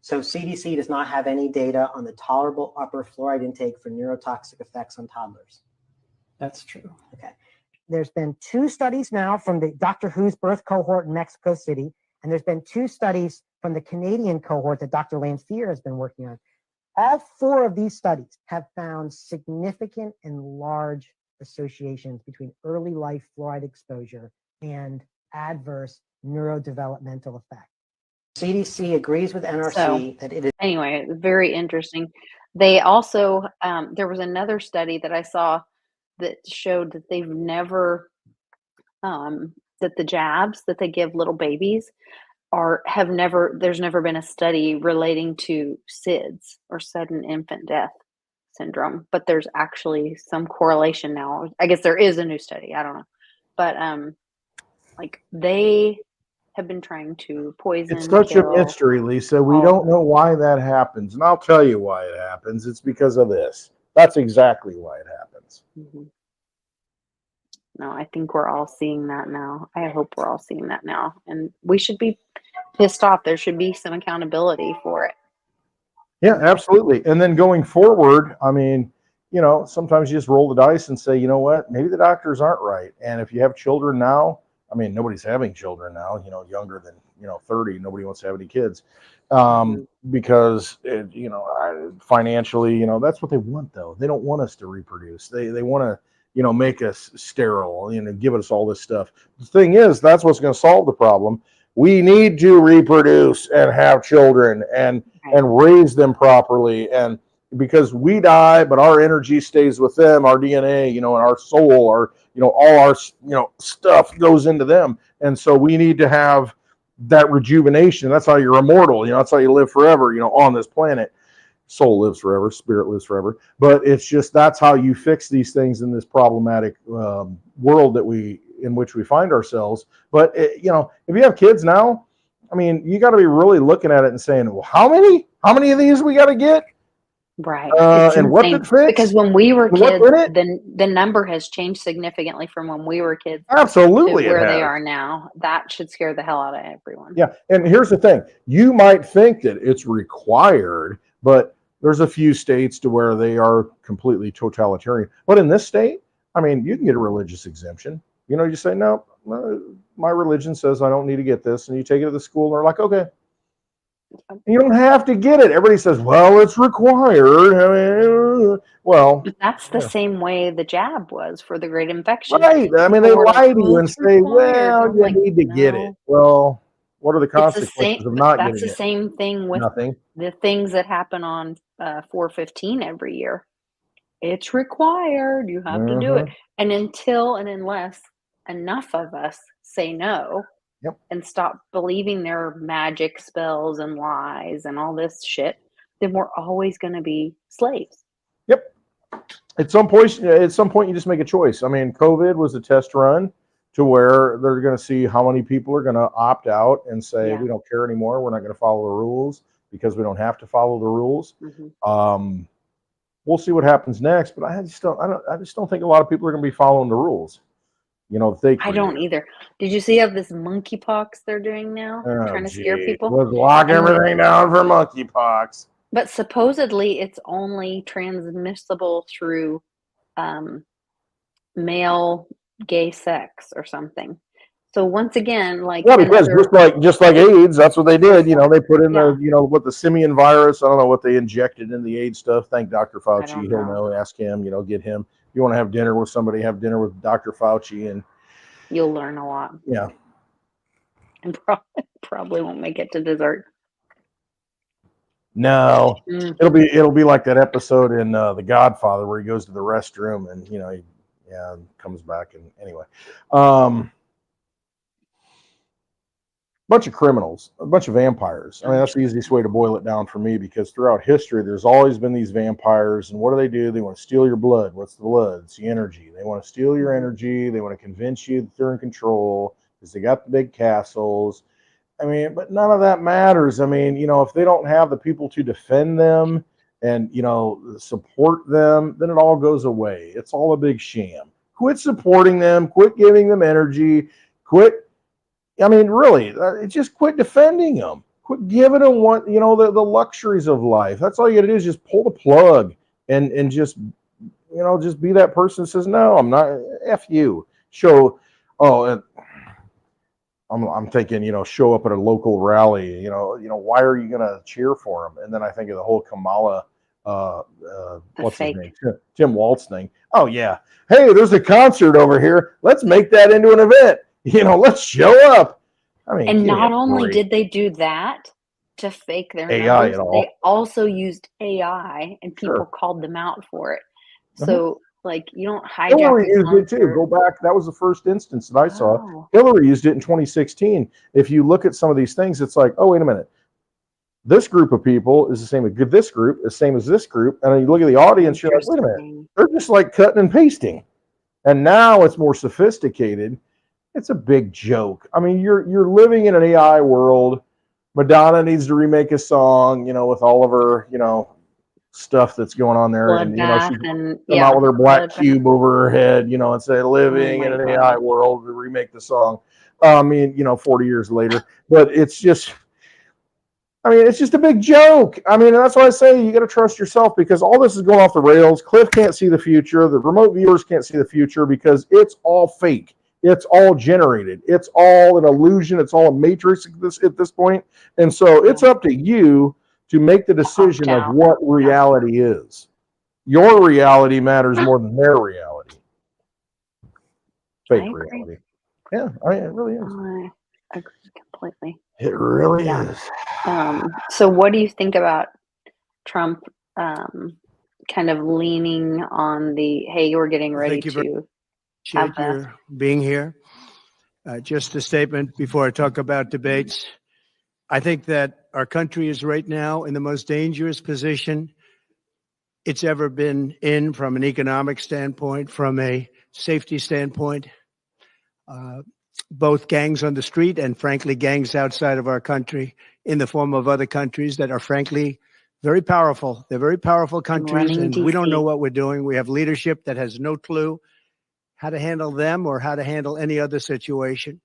So CDC does not have any data on the tolerable upper fluoride intake for neurotoxic effects on toddlers. That's true. Okay. There's been 2 studies now from the Dr. Who's birth cohort in Mexico City, and there's been 2 studies from the Canadian cohort that Dr. Lanphier has been working on. All 4 of these studies have found significant and large associations between early life fluoride exposure and adverse neurodevelopmental effects. CDC agrees with NRC that it is. Anyway, very interesting. They also, there was another study that I saw that showed that they've never, that the jabs that they give little babies there's never been a study relating to SIDS, or sudden infant death syndrome, but there's actually some correlation now. I guess there is a new study. I don't know. But they have been trying to poison. It's such a mystery, Lisa. We don't know why that happens. And I'll tell you why it happens. It's because of this. That's exactly why it happens. Mm-hmm. No, I think we're all seeing that now. I hope we're all seeing that now. And we should be pissed off. There should be some accountability for it. Yeah, absolutely. And then going forward, I mean, sometimes you just roll the dice and say, you know what, maybe the doctors aren't right. And if you have children now, I mean, nobody's having children now, younger than, 30, nobody wants to have any kids. Because, financially, that's what they want, though. They don't want us to reproduce. They want to, make us sterile, give us all this stuff. The thing is, that's what's going to solve the problem. We need to reproduce and have children and raise them properly. And, because we die, but our energy stays with them, our DNA, and our soul, all our, stuff goes into them. And so we need to have that rejuvenation. That's how you're immortal. That's how you live forever, on this planet. Soul lives forever, spirit lives forever. But it's just, that's how you fix these things in this problematic world in which we find ourselves. But if you have kids now, I mean, you got to be really looking at it and saying, well, how many of these we got to get? Right. And what did fix? Because when we were kids, the number has changed significantly from when we were kids. Absolutely, to where they are now. That should scare the hell out of everyone. Yeah, and here's the thing: you might think that it's required, but there's a few states to where they are completely totalitarian. But in this state, I mean, you can get a religious exemption. You say, no, my religion says I don't need to get this, and you take it to the school, and they're like, okay. You don't have to get it. Everybody says, well, it's required. I mean, well, but that's the same way the jab was for the Great Infection. Right. I mean, they lie to you and say, well, you need to get it. Well, what are the consequences of not getting it? That's the same thing with the things that happen on 4/15 every year. It's required. You have to do it. And until and unless enough of us say no and stop believing their magic spells and lies and all this shit, then we're always going to be slaves. Yep. At some point, you just make a choice. I mean, COVID was a test run to where they're going to see how many people are going to opt out and say, we don't care anymore. We're not going to follow the rules because we don't have to follow the rules. We'll see what happens next, but I just don't think a lot of people are going to be following the rules. I don't either. Did you see of this monkeypox they're doing now? Trying to scare people? Let's lock everything down for monkeypox. But supposedly it's only transmissible through male gay sex or something. So once again, because just like AIDS, that's what they did. They put in the simian virus. I don't know what they injected in the AIDS stuff. Thank Dr. Fauci. He'll know. Ask him. Get him. If you want to have dinner with somebody, have dinner with Dr. Fauci, and you'll learn a lot. Yeah. And probably won't make it to dessert. No, it'll be like that episode in The Godfather where he goes to the restroom and he comes back, and anyway, bunch of criminals, a bunch of vampires. I mean, that's the easiest way to boil it down for me, because throughout history, there's always been these vampires, and what do? They want to steal your blood. What's the blood? It's the energy. They want to steal your energy. They want to convince you that they're in control because they got the big castles. I mean, but none of that matters. I mean, if they don't have the people to defend them and, support them, then it all goes away. It's all a big sham. Quit supporting them. Quit giving them energy. Really, just quit defending them. Quit giving them the luxuries of life. That's all you got to do is just pull the plug and just, just be that person that says, no, I'm not, F you. I'm thinking, show up at a local rally, why are you going to cheer for him? And then I think of the whole Kamala, what's his name? Tim Walz thing. Oh yeah. Hey, there's a concert over here. Let's make that into an event. Let's show up. I mean, and not only did they do that to fake their AI numbers, they also used AI, and people called them out for it. So, you don't hijack. Hillary used it too. Go back. That was the first instance that I saw. Hillary used it in 2016. If you look at some of these things, it's like, oh, wait a minute. This group of people is the same as this group, the same as this group. And then you look at the audience, you're like, wait a minute. They're just like cutting and pasting. And now it's more sophisticated. It's a big joke. I mean, you're living in an AI world. Madonna needs to remake a song, with all of her, stuff that's going on there. Bloodbath, and she come out with her black cube over her head, and say living in an AI world to remake the song. 40 years later. But it's just a big joke. That's why I say you got to trust yourself, because all this is going off the rails. Cliff can't see the future. The remote viewers can't see the future because it's all fake. It's all generated. It's all an illusion. It's all a matrix at this point. And so it's up to you to make the decision of what reality is. Your reality matters more than their reality. Fake reality. Yeah, it really is. I agree completely. It really is. So what do you think about Trump kind of leaning on the, hey, we're getting ready Thank you very to much. have Appreciate your being here. Just a statement before I talk about debates. I think that our country is right now in the most dangerous position it's ever been in from an economic standpoint, from a safety standpoint. Both gangs on the street and, frankly, gangs outside of our country in the form of other countries that are, frankly, very powerful. They're very powerful countries, and we don't know what we're doing. We have leadership that has no clue how to handle them or how to handle any other situation.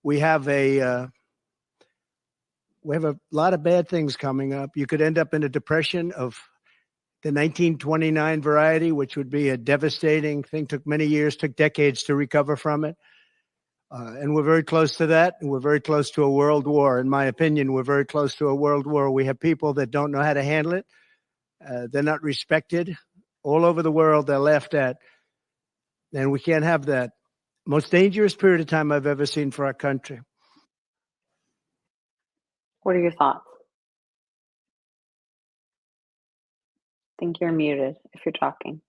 We have a lot of bad things coming up. You could end up in a depression of the 1929 variety, which would be a devastating thing. Took many years, took decades to recover from it. And we're very close to that. And we're very close to a world war. In my opinion, we're very close to a world war. We have people that don't know how to handle it. They're not respected. All over the world, they're laughed at. And we can't have that. Most dangerous period of time I've ever seen for our country. What are your thoughts? I think you're muted if you're talking.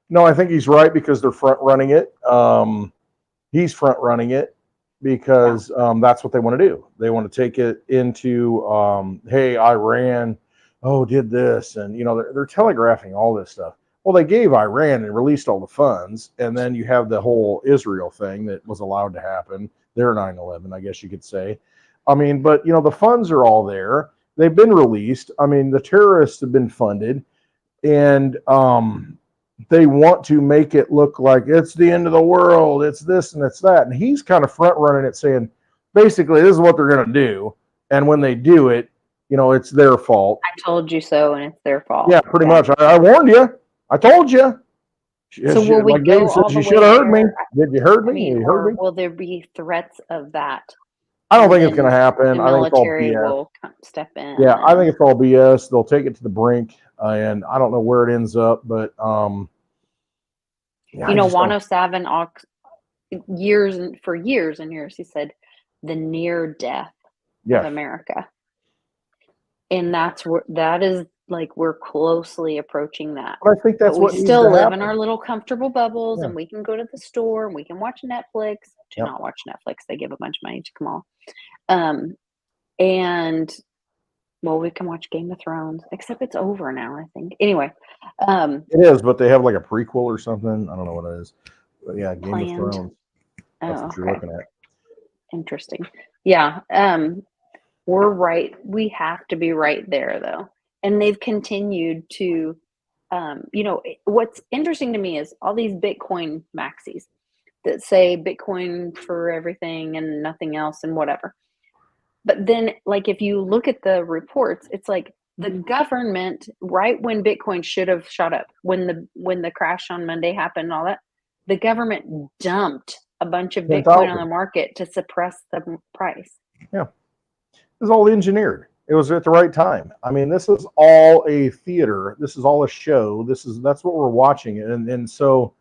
No, I think he's right because they're front running it. He's front running it because that's what they want to do. They want to take it into, hey, Iran, did this. And, they're telegraphing all this stuff. Well, they gave Iran and released all the funds. And then you have the whole Israel thing that was allowed to happen. Their 9/11, I guess you could say. But, the funds are all there. They've been released. The terrorists have been funded. And, they want to make it look like it's the end of the world. It's this and it's that. And he's kind of front running it, saying, basically, this is what they're going to do. And when they do it, it's their fault. I told you so, and it's their fault. Yeah, pretty much. I warned you. I told you. So will we go all the way? You should have heard me. Did you heard me? You heard me? Will there be threats of that? I don't think it's going to happen. The I think it's all military BS. will step in. Yeah, I think it's all BS. They'll take it to the brink, and I don't know where it ends up, but Juan Savin, years and years, he said the near death of America, and that is like we're closely approaching that. But I think that's what we still live in our little comfortable bubbles, and we can go to the store and we can watch Netflix. Do not watch Netflix; they give a bunch of money to Kamal. And we can watch Game of Thrones, except it's over now, I think. Anyway, it is, but they have like a prequel or something. I don't know what it is. But yeah, Game of Thrones. That's what you're looking at. Interesting. Yeah. We're right. We have to be right there, though. And they've continued to, what's interesting to me is all these Bitcoin maxis that say Bitcoin for everything and nothing else and whatever. But then, like, if you look at the reports, it's like the government, right when Bitcoin should have shot up, when the crash on Monday happened and all that, the government dumped a bunch of Bitcoin on the market to suppress the price. Yeah. It was all engineered. It was at the right time. This is all a theater. This is all a show. That's what we're watching. And so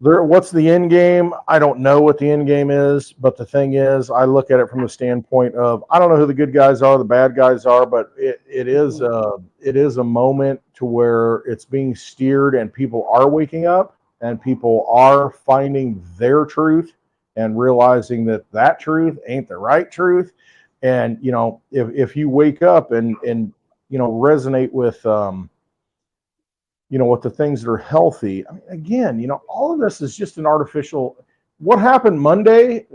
what's the end game? I don't know what the end game is, but the thing is, I look at it from the standpoint of, I don't know who the good guys are, the bad guys are, but it is a moment to where it's being steered and people are waking up and people are finding their truth and realizing that truth ain't the right truth. And, if you wake up and resonate with, with the things that are healthy. Again, all of this is just an artificial. What happened Monday?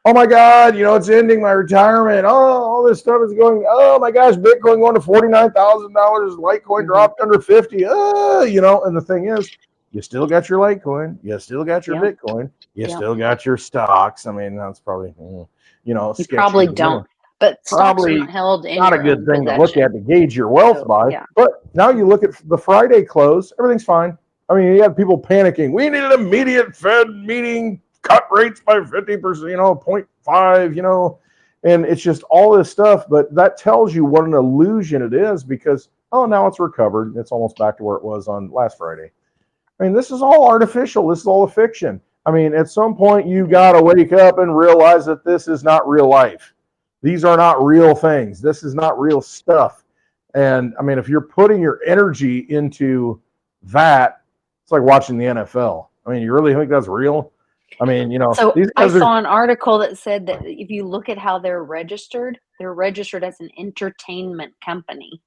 Oh my God, it's ending my retirement. Oh, all this stuff is going. Oh my gosh, Bitcoin going to $49,000. Litecoin dropped under 50. And the thing is, you still got your Litecoin. You still got your Bitcoin. You still got your stocks. That's probably, you probably don't. But probably not a good thing to look at to gauge your wealth by. Yeah. But now you look at the Friday close, everything's fine. You have people panicking. We need an immediate Fed meeting, cut rates by 50%, 0.5, and it's just all this stuff. But that tells you what an illusion it is because, now it's recovered. It's almost back to where it was on last Friday. This is all artificial. This is all a fiction. At some point, you got to wake up and realize that this is not real life. These are not real things. This is not real stuff. And I mean, if you're putting your energy into that, it's like watching the NFL. I mean, you really think that's real? I mean, So these I guys saw an article that said that if you look at how they're registered as an entertainment company.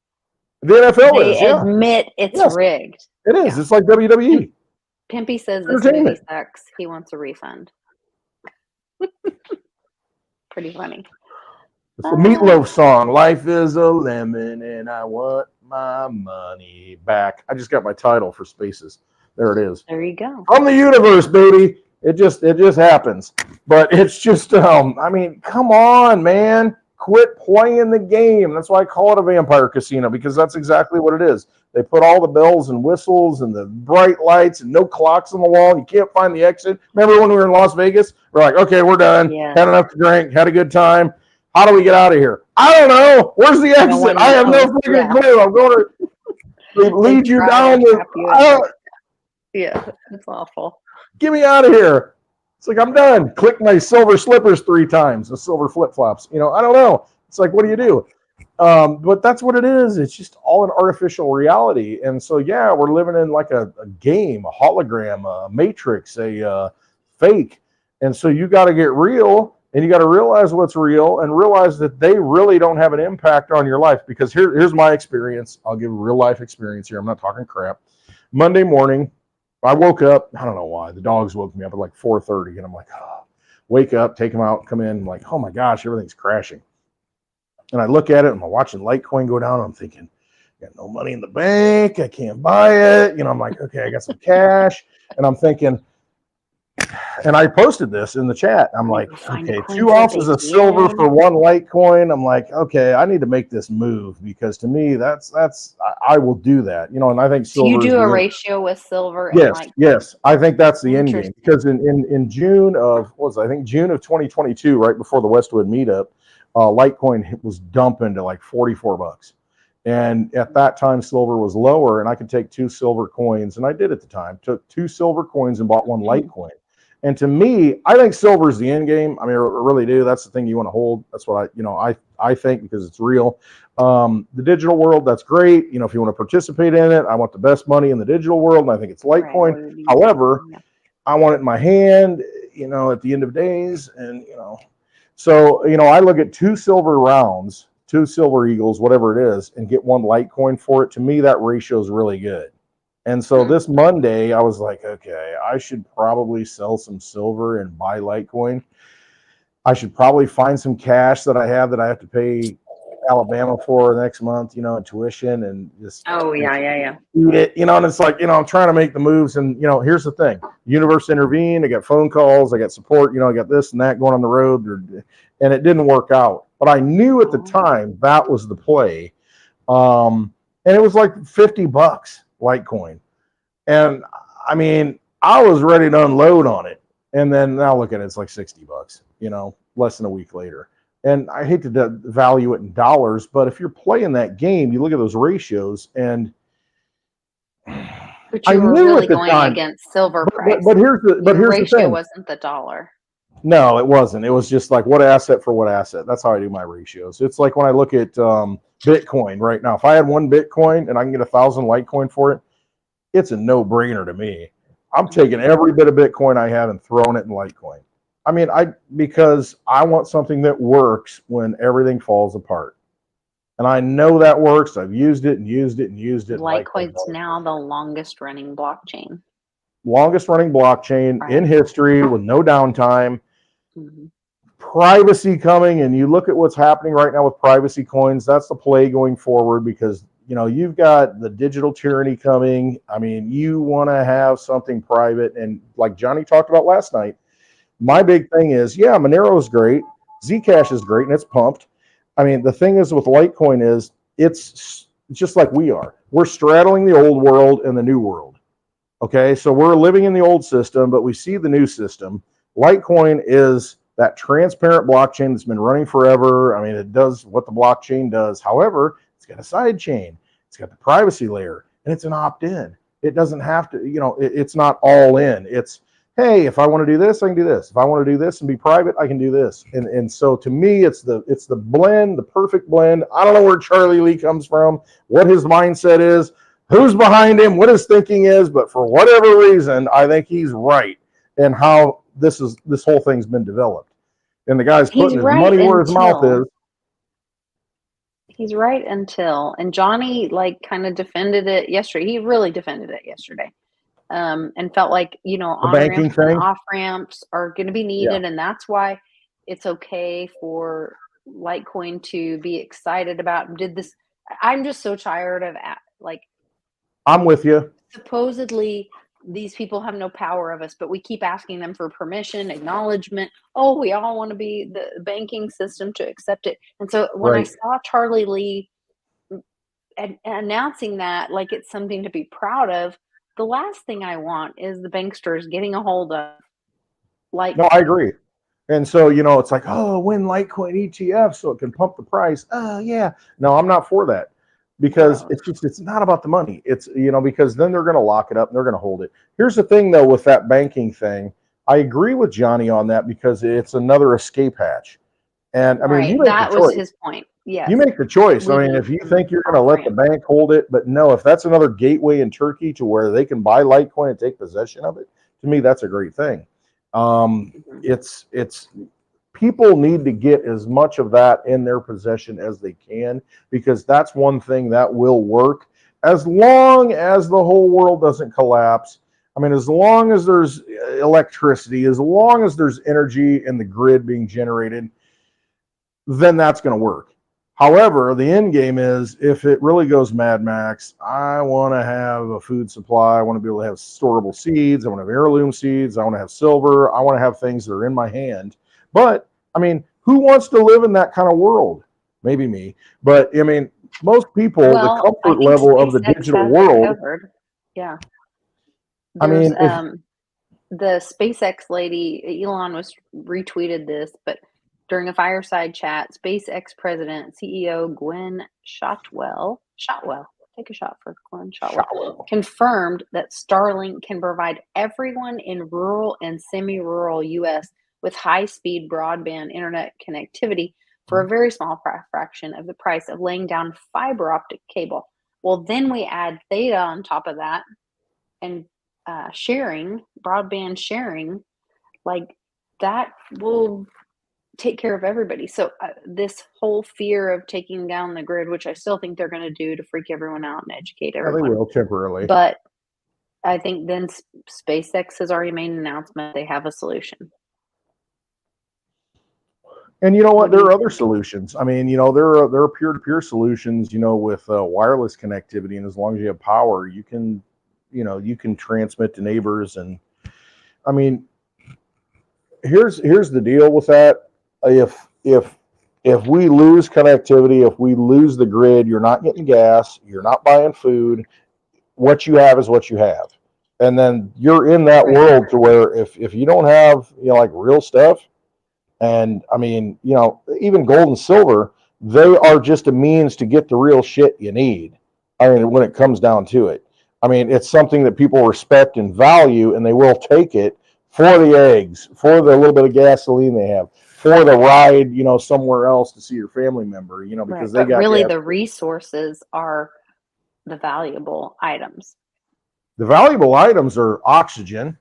the NFL They is, yeah. admit it's Yes, rigged. it is. Yeah. It's like WWE. Pimpy says this movie sucks. He wants a refund. Pretty funny. It's the Meatloaf song, Life is a Lemon and I want my money back. I just got my title for Spaces. There it is. There you go. From the universe, baby. It just happens. But it's just, I mean, come on, man. Quit playing the game. That's why I call it a vampire casino, because that's exactly what it is. They put all the bells and whistles and the bright lights and no clocks on the wall. You can't find the exit. Remember when we were in Las Vegas? We're like, okay, we're done. Yeah. Had enough to drink. Had a good time. How do we get out of here? I don't know. Where's the exit? I have no freaking clue. I'm going to lead you down the... Yeah, it's awful. Get me out of here. It's like, I'm done. Click my silver slippers 3 times, the silver flip-flops. I don't know. It's like, what do you do? But that's what it is. It's just all an artificial reality. And so, yeah, we're living in like a game, a hologram, a matrix, a fake. And so you got to get real, and you got to realize what's real and realize that they really don't have an impact on your life. Because here's my experience. I'll give a real life experience here. I'm not talking crap. Monday morning, I woke up. I don't know why. The dogs woke me up at like 4:30, and I'm like, oh. Wake up, take them out, come in. I'm like, oh my gosh, everything's crashing. And I look at it, and I'm watching Litecoin go down. And I'm thinking, I got no money in the bank. I can't buy it. I'm like, okay, I got some cash. And I'm thinking, and I posted this in the chat. I'm like, okay, 2 ounces of silver for 1 Litecoin. I'm like, okay, I need to make this move, because to me, I will do that. And I think silver. So you do a ratio with silver. Yes. I think that's the end game, because in June of June of 2022, right before the Westwood meetup, Litecoin was dumping to like $44. And at that time, silver was lower, and I could take 2 silver coins, and I did at the time. Took 2 silver coins and bought 1 Litecoin. And to me, I think silver is the end game. I mean, I really do. That's the thing you want to hold. That's what I think, because it's real. The digital world, that's great. If you want to participate in it, I want the best money in the digital world, and I think it's Litecoin. Right. However, I want it in my hand, at the end of days. And, so, I look at 2 silver rounds, 2 silver eagles, whatever it is, and get 1 Litecoin for it. To me, that ratio is really good. And so this Monday, I was like, okay, I should probably sell some silver and buy Litecoin. I should probably find some cash that I have to pay Alabama for next month, and tuition, and just eat it, and it's like, I'm trying to make the moves. And, here's the thing. Universe intervened. I got phone calls. I got support. I got this and that going on the road, and it didn't work out. But I knew at the time that was the play. And it was like $50 Litecoin. And I mean, I was ready to unload on it. And then now look at it, it's like $60, less than a week later. And I hate to value it in dollars, but if you're playing that game, you look at those ratios, and but you were really going against silver price. But here's the ratio thing. Wasn't the dollar. No, it wasn't. It was just like what asset for what asset. That's how I do my ratios. It's like when I look at Bitcoin right now. If I had 1 Bitcoin and I can get 1,000 Litecoin for it, it's a no-brainer to me. I'm taking every bit of Bitcoin I have and throwing it in Litecoin. I mean, because I want something that works when everything falls apart. And I know that works. I've used it and used it and used it. Litecoin's now the longest running blockchain. Longest running blockchain in history with no downtime. Mm-hmm. Privacy coming, and you look at what's happening right now with privacy coins. That's the play going forward, because you've got the digital tyranny coming. I mean, you want to have something private, and like Johnny talked about last night, my big thing is, Monero is great, Zcash is great, and it's pumped. I mean, the thing is with Litecoin is it's just like we are. We're straddling the old world and the new world. Okay, so we're living in the old system, but we see the new system. Litecoin is that transparent blockchain that's been running forever. I mean, it does what the blockchain does. However, it's got a side chain. It's got the privacy layer, and it's an opt-in. It doesn't have to, it's not all in. It's hey, if I want to do this, I can do this. If I want to do this and be private, I can do this. And so to me, it's the blend, the perfect blend. I don't know where Charlie Lee comes from, what his mindset is, who's behind him, what his thinking is, but for whatever reason, I think he's right in how this whole thing's been developed. And the guy's putting his money where his mouth is. He's right until, and Johnny like kind of defended it yesterday. He really defended it yesterday. And felt like, you know, on ramps and off ramps are going to be needed. And that's why it's okay for Litecoin to be excited about did this. I'm just so tired of like, I'm with you. Supposedly these people have no power of us, but we keep asking them for permission, acknowledgement. Oh, we all want to be the banking system to accept it. And so when I saw Charlie Lee announcing that, like it's something to be proud of, the last thing I want is the banksters getting a hold of. Like, no, I agree. And so, you know, it's like, oh, win Litecoin ETF so it can pump the price. Oh, yeah. No, I'm not for that because it's not about the money. It's, you know, because then they're going to lock it up and they're going to hold it. Here's the thing, though, with that banking thing. I agree with Johnny on that because it's another escape hatch. And I mean, that was his point. Yes. You make the choice. I mean, if you think you're going to let the bank hold it, but no, if that's another gateway in Turkey to where they can buy Litecoin and take possession of it, to me, that's a great thing. It's people need to get as much of that in their possession as they can, because that's one thing that will work as long as the whole world doesn't collapse. I mean, as long as there's electricity, as long as there's energy in the grid being generated, then that's going to work. However, the end game is if it really goes Mad Max, I want to have a food supply. I want to be able to have storable seeds. I want to have heirloom seeds. I want to have silver. I want to have things that are in my hand. But, I mean, who wants to live in that kind of world? Maybe me. But, I mean, most people, the comfort level of the digital world. Yeah. I mean, the SpaceX lady, Elon was retweeted this, but during a fireside chat, SpaceX president, CEO Gwen Shotwell, take a shot for Gwen Shotwell, confirmed that Starlink can provide everyone in rural and semi-rural U.S. with high-speed broadband internet connectivity for a very small fraction of the price of laying down fiber optic cable. Well, then we add Theta on top of that, and broadband sharing, like that will take care of everybody. So this whole fear of taking down the grid, which I still think they're going to do to freak everyone out and educate everyone. They will temporarily. But I think then SpaceX has already made an announcement. They have a solution. And you know what? There are other solutions. I mean, you know, there are peer-to-peer solutions, you know, with wireless connectivity. And as long as you have power, you can transmit to neighbors. And I mean, here's the deal with that. If we lose connectivity, if we lose the grid, you're not getting gas, you're not buying food. What you have is what you have. And then you're in that world to where if you don't have, you know, like real stuff, and I mean, you know, even gold and silver, they are just a means to get the real shit you need. I mean, when it comes down to it, I mean, it's something that people respect and value, and they will take it for the eggs, for the little bit of gasoline they have, for the ride, you know, somewhere else to see your family member, you know, because they got really the resources are the valuable items. The valuable items are oxygen,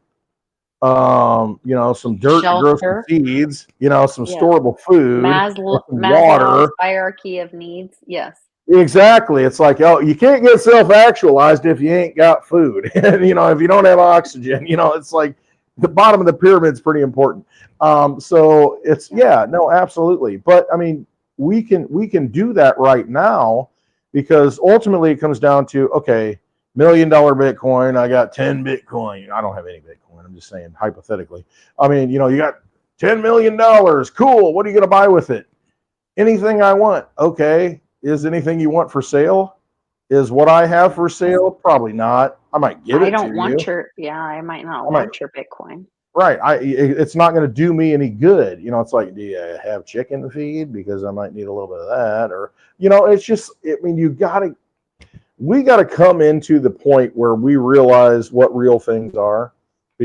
you know, some dirt to grow some seeds, you know, some storable food, Maslow's hierarchy of needs. Yes. Exactly. It's like, oh, you can't get self-actualized if you ain't got food. And, you know, if you don't have oxygen, you know, it's like the bottom of the pyramid is pretty important. So it's, no, absolutely. But I mean, we can do that right now, because ultimately it comes down to, okay, $1 million Bitcoin. I got 10 Bitcoin. I don't have any Bitcoin. I'm just saying hypothetically. I mean, you know, you got $10 million. Cool. What are you going to buy with it? Anything I want. Okay. Is anything you want for sale? Is what I have for sale? Probably not. I might give it to you. I might not want your Bitcoin. Right. It's not going to do me any good. You know, it's like, do you have chicken to feed? Because I might need a little bit of that. Or, you know, it's just, I mean, we got to come into the point where we realize what real things are,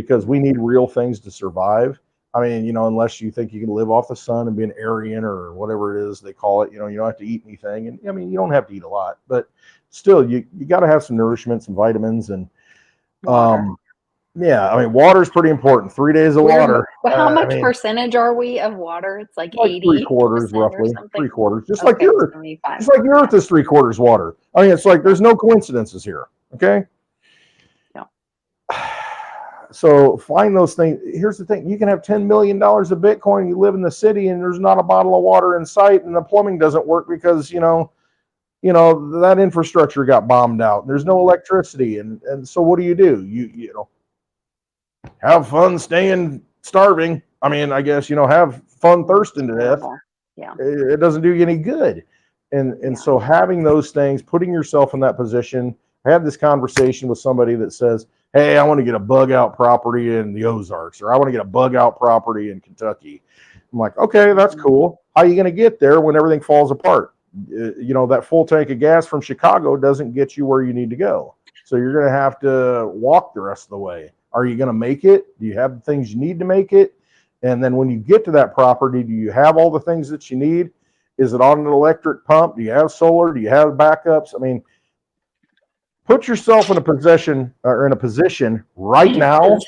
because we need real things to survive. I mean, you know, unless you think you can live off the sun and be an Aryan or whatever it is they call it, you know, you don't have to eat anything. And I mean, you don't have to eat a lot, but still, you got to have some nourishment, some vitamins, and Water. yeah, I mean, water is pretty important. 3 days of water. But how much I mean, percentage are we of water? It's like like 80% '3/4 or roughly, something. 3/4, just Okay, like the Earth. 75. Just like the Earth is 3/4 water. I mean, it's like there's no coincidences here. Okay. Yeah. So find those things. Here's the thing: you can have $10 million of Bitcoin. You live in the city, and there's not a bottle of water in sight, and the plumbing doesn't work because you know that infrastructure got bombed out. There's no electricity, and so what do? You know, have fun staying starving. I mean, I guess, you know, have fun thirsting to death. Yeah. It doesn't do you any good. And so having those things, putting yourself in that position. I had this conversation with somebody that says, hey, I want to get a bug out property in the Ozarks, or I want to get a bug out property in Kentucky. I'm like, okay, that's cool. How are you going to get there when everything falls apart? You know, that full tank of gas from Chicago doesn't get you where you need to go. So you're going to have to walk the rest of the way. Are you going to make it? Do you have the things you need to make it? And then when you get to that property, do you have all the things that you need? Is it on an electric pump? Do you have solar? Do you have backups? I mean, put yourself in a position right now.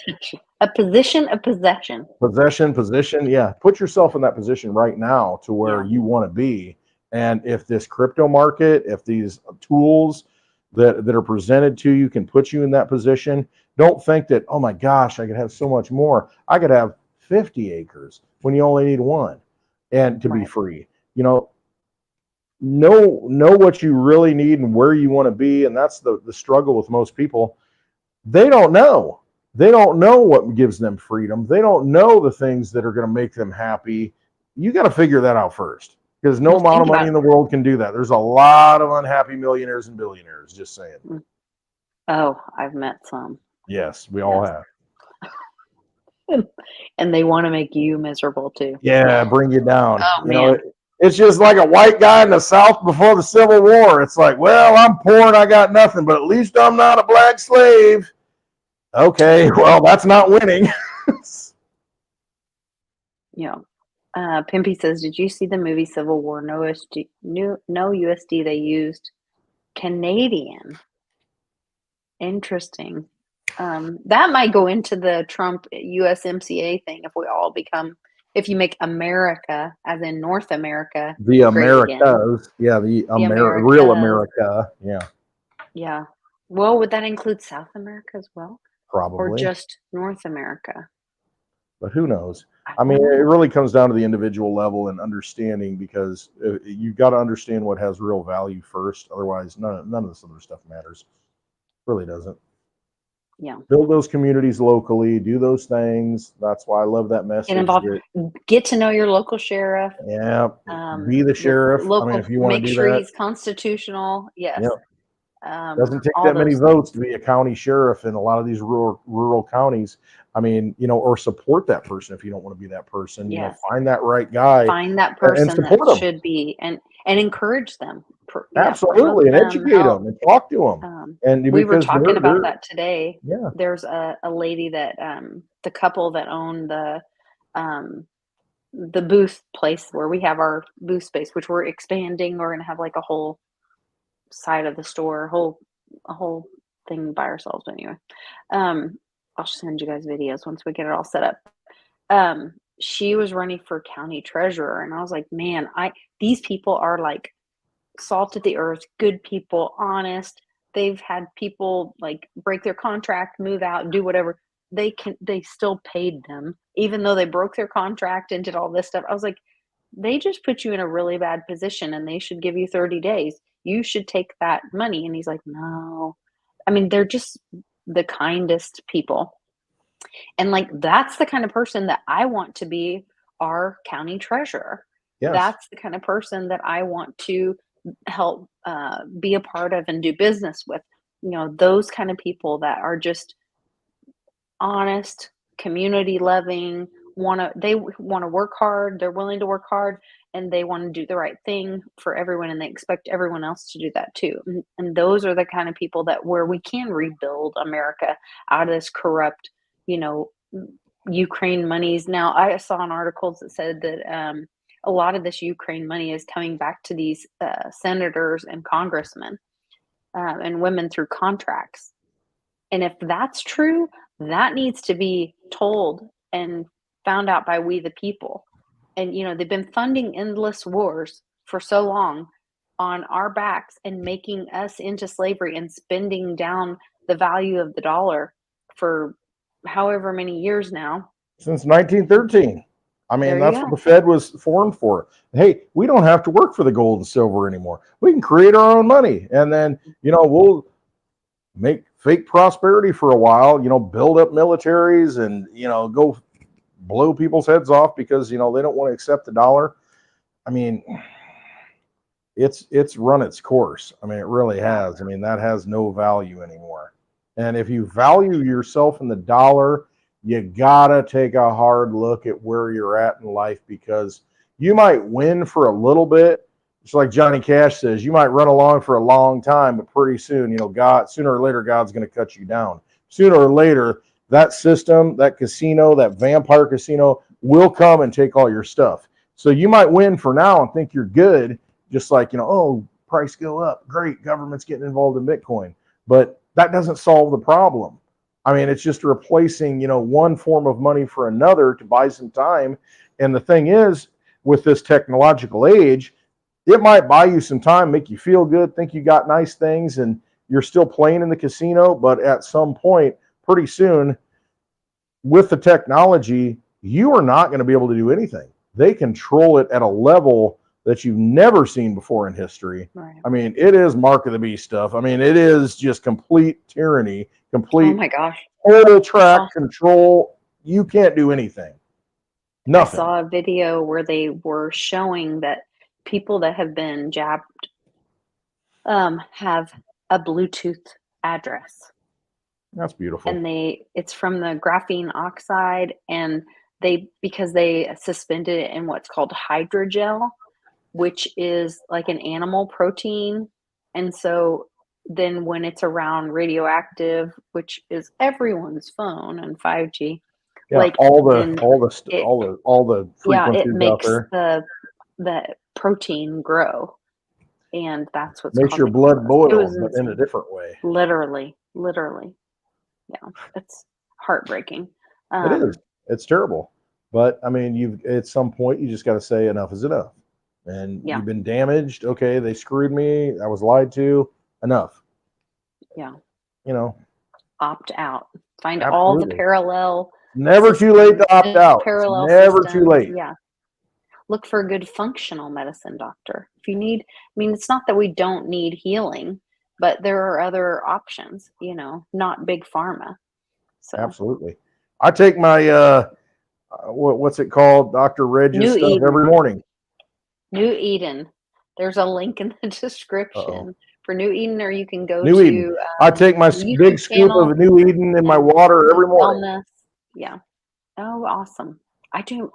A position of possession. Position. Yeah. Put yourself in that position right now to where you want to be. And if this crypto market, if these tools that are presented to you can put you in that position, don't think that, oh my gosh, I could have so much more. I could have 50 acres when you only need one and to be free. You know what you really need and where you want to be. And that's the struggle with most people. They don't know. They don't know what gives them freedom. They don't know the things that are going to make them happy. You got to figure that out first, because no amount of money in the world can do that. There's a lot of unhappy millionaires and billionaires, just saying. Oh, I've met some. Yes, we all have. And they want to make you miserable too. Yeah, bring you down. Oh, you know, it's just like a white guy in the South before the Civil War. It's like, well, I'm poor and I got nothing, but at least I'm not a black slave. Okay, well, that's not winning. Yeah. Pimpy says, did you see the movie Civil War? No USD, they used Canadian. Interesting. That might go into the Trump USMCA thing if you make America, as in North America, the Americas. Yeah, real America. Yeah. Yeah. Well, would that include South America as well? Probably. Or just North America? But who knows? I mean, it really comes down to the individual level and understanding, because you've got to understand what has real value first. Otherwise, none of this other stuff matters. It really doesn't. Yeah. Build those communities locally. Do those things. That's why I love that message. Get involved. Get to know your local sheriff. Yeah. Be the sheriff. Local, I mean, if you want to do make sure that, he's constitutional. Yes. Yep. Doesn't take that many votes to be a county sheriff in a lot of these rural counties. I mean, you know, or support that person if you don't want to be that person. Yes. You know, find that right guy. Find that person that should be, and encourage them. Absolutely, and educate them and talk to them. And we were talking about that today. Yeah. There's a lady that the couple that own the booth place where we have our booth space, which we're expanding. We're going to have like a whole side of the store, a whole thing by ourselves. But anyway, I'll send you guys videos once we get it all set up. She was running for county treasurer, and I was like, man, these people are like salt of the earth, good people, honest. They've had people like break their contract, move out, do whatever. They still paid them, even though they broke their contract and did all this stuff. I was like, they just put you in a really bad position, and they should give you 30 days. You should take that money. And he's like, no. I mean, they're just the kindest people. And like, that's the kind of person that I want to be our county treasurer. Yes. That's the kind of person that I want to help be a part of and do business with. You know, those kind of people that are just honest, community loving, they want to work hard, they're willing to work hard, and they want to do the right thing for everyone, and they expect everyone else to do that too. And those are the kind of people that where we can rebuild America out of this corrupt Ukraine monies. Now, I saw an article that said that a lot of this Ukraine money is coming back to these senators and congressmen and women through contracts. And if that's true, that needs to be told and found out by we the people. And they've been funding endless wars for so long on our backs and making us into slavery and spending down the value of the dollar for however many years now. Since 1913. I mean, that's what the Fed was formed for. Hey, we don't have to work for the gold and silver anymore. We can create our own money. And then, we'll make fake prosperity for a while, build up militaries and, go blow people's heads off because, they don't want to accept the dollar. I mean, it's run its course. I mean, it really has. I mean, that has no value anymore. And if you value yourself in the dollar, you gotta take a hard look at where you're at in life, because you might win for a little bit. It's like Johnny Cash says, you might run along for a long time, but pretty soon, sooner or later, God's going to cut you down. Sooner or later, that system, that casino, that vampire casino will come and take all your stuff. So you might win for now and think you're good, just like, price go up. Great, government's getting involved in Bitcoin. But that doesn't solve the problem. I mean, it's just replacing, one form of money for another to buy some time. And the thing is, with this technological age, it might buy you some time, make you feel good, think you got nice things, and you're still playing in the casino. But at some point, pretty soon, with the technology, you are not going to be able to do anything. They control it at a level that you've never seen before in history. Right. I mean, it is Mark of the Beast stuff. I mean, it is just complete tyranny, complete Oh my gosh. total track control. You can't do anything. Nothing. I saw a video where they were showing that people that have been jabbed have a Bluetooth address. That's beautiful. And it's from the graphene oxide, and because they suspended it in what's called hydrogel, which is like an animal protein. And so then when it's around radioactive, which is everyone's phone and 5G, all the frequencies it makes out there. the protein grow, and that's what's makes your blood boil, but in a different way. Literally. Yeah, it's heartbreaking. It is. It's terrible. But I mean, at some point you just got to say enough is enough. And you've been damaged. Okay, they screwed me. I was lied to. Enough. Yeah. Opt out. Find all the parallel. Never too late to opt out. Parallel never too late. Yeah. Look for a good functional medicine doctor. If you need, it's not that we don't need healing, but there are other options, not big pharma. So absolutely. I take my what's it called? Dr. Reg's stuff every morning. New Eden. There's a link in the description for New Eden, or you can go New Eden. I take my big scoop of New Eden in my water every morning. Wellness. Yeah. Oh, awesome. I do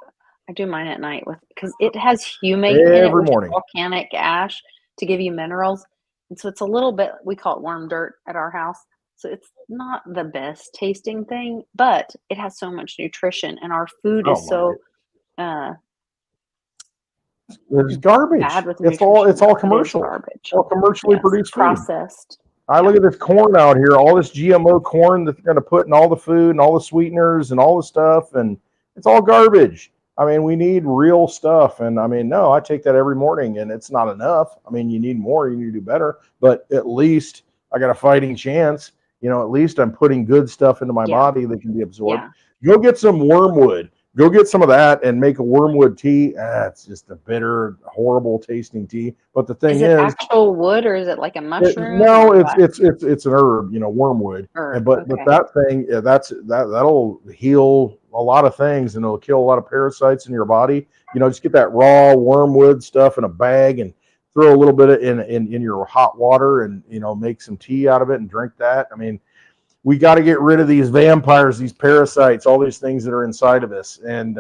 mine at night because it has humate in it, which is volcanic ash, to give you minerals. And so it's a little bit, we call it worm dirt at our house. So it's not the best tasting thing, but it has so much nutrition, and our food is so there's garbage. It's all commercial. Garbage. All commercially produced processed. Food. I look at this corn out here, all this GMO corn that they're going to put in all the food and all the sweeteners and all the stuff, and it's all garbage. I mean, we need real stuff. And I mean, no, I take that every morning, and it's not enough. I mean, you need more, you need to do better, but at least I got a fighting chance. At least I'm putting good stuff into my body that can be absorbed. Go get some wormwood. Go get some of that and make a wormwood tea. It's just a bitter, horrible tasting tea. But the thing is, actual wood, or is it like a mushroom? It's an herb, wormwood. But that thing, that'll heal a lot of things, and it'll kill a lot of parasites in your body. Just get that raw wormwood stuff in a bag and throw a little bit in your hot water, and make some tea out of it and drink that. I mean, we got to get rid of these vampires, these parasites, all these things that are inside of us. And,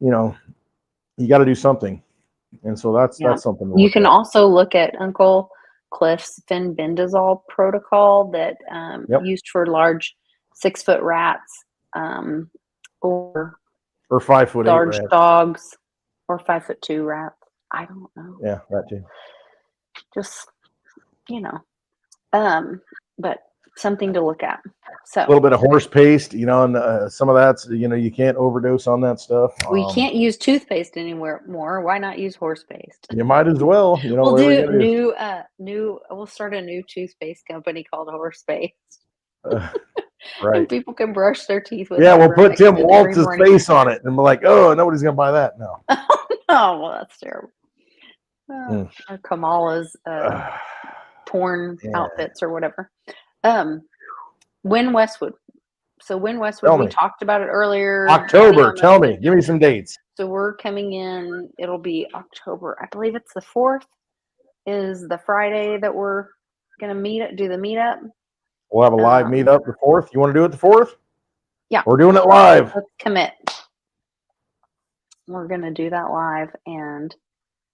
you got to do something. And so that's something. You can also look at Uncle Cliff's fenbendazole protocol that used for large 6-foot rats, or 5'8" large rats. dogs, or 5'2" rats. I don't know. Yeah, that too. Just, but something to look at. So a little bit of horse paste, and some of that's, you can't overdose on that stuff. We can't use toothpaste anywhere more. Why not use horse paste? You might as well. We'll do we'll start a new toothpaste company called Horse Paste. Right. And people can brush their teeth with. Yeah, we'll put Tim Waltz's face on it, and we're like, oh, nobody's gonna buy that. No. Oh, well, that's terrible. Or Kamala's porn outfits or whatever. Wynn Westwood. So Wynn Westwood, we talked about it earlier. October. Tell me. Give me some dates. So we're coming in. It'll be October. I believe it's the 4th. Is the Friday that we're gonna do the meetup. We'll have a live meetup the 4th. You want to do it the 4th? Yeah. We're doing it live. Let's commit. We're gonna do that live, and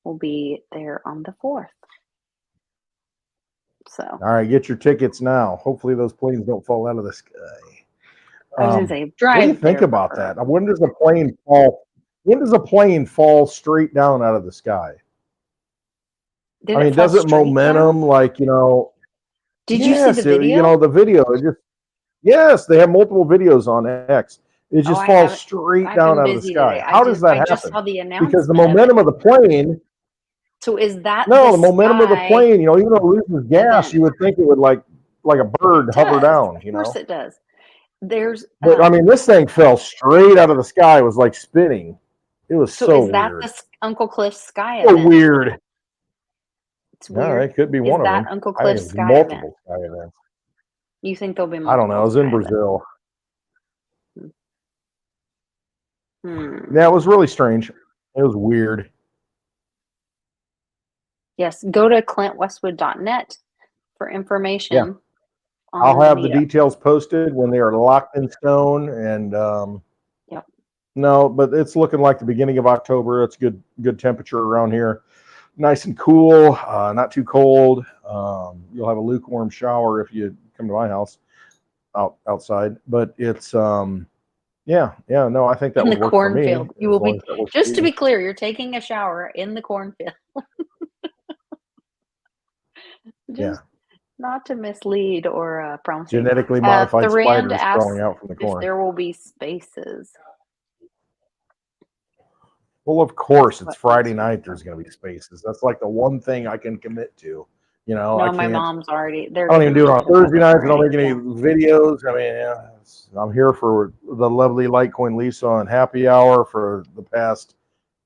we'll be there on the 4th. So. All right, get your tickets now. Hopefully those planes don't fall out of the sky. I was gonna say, drive. What do you think about that? When does a plane fall? When does a plane fall straight down out of the sky? Does it momentum down? Like Did you see the video? The video. Yes, they have multiple videos on X. It just falls straight down out of the sky. How does that happen? Just saw the announcement. Because the momentum of the plane. So is that the momentum of the plane? Even though it loses gas, you would think it would like a bird hover down. Of course, it does. But this thing fell straight out of the sky. It was like spinning. It was so weird. Is that the Uncle Cliff's sky event? So weird. It's weird. No, it could be one of them. Is that Uncle Cliff's sky multiple sky events. You think there'll be multiple? I don't know. It was in Brazil. Yeah, it was really strange. It was weird. Yes, go to clintwestwood.net for information. Yeah. I'll have the details posted when they are locked in stone. And no, but it's looking like the beginning of October. It's good temperature around here. Nice and cool, not too cold. You'll have a lukewarm shower if you come to my house outside. But it's no, I think that would work for me. You will be, just to be clear, you're taking a shower in the cornfield. Not to mislead or promise. Genetically modified spiders crawling out from the corn. There will be spaces. Well, of course, it's Friday night. There's going to be spaces. That's like the one thing I can commit to. No, my mom's already. I don't even do it on Thursday nights. I don't make any videos. I'm here for the lovely Litecoin Lisa on happy hour for the past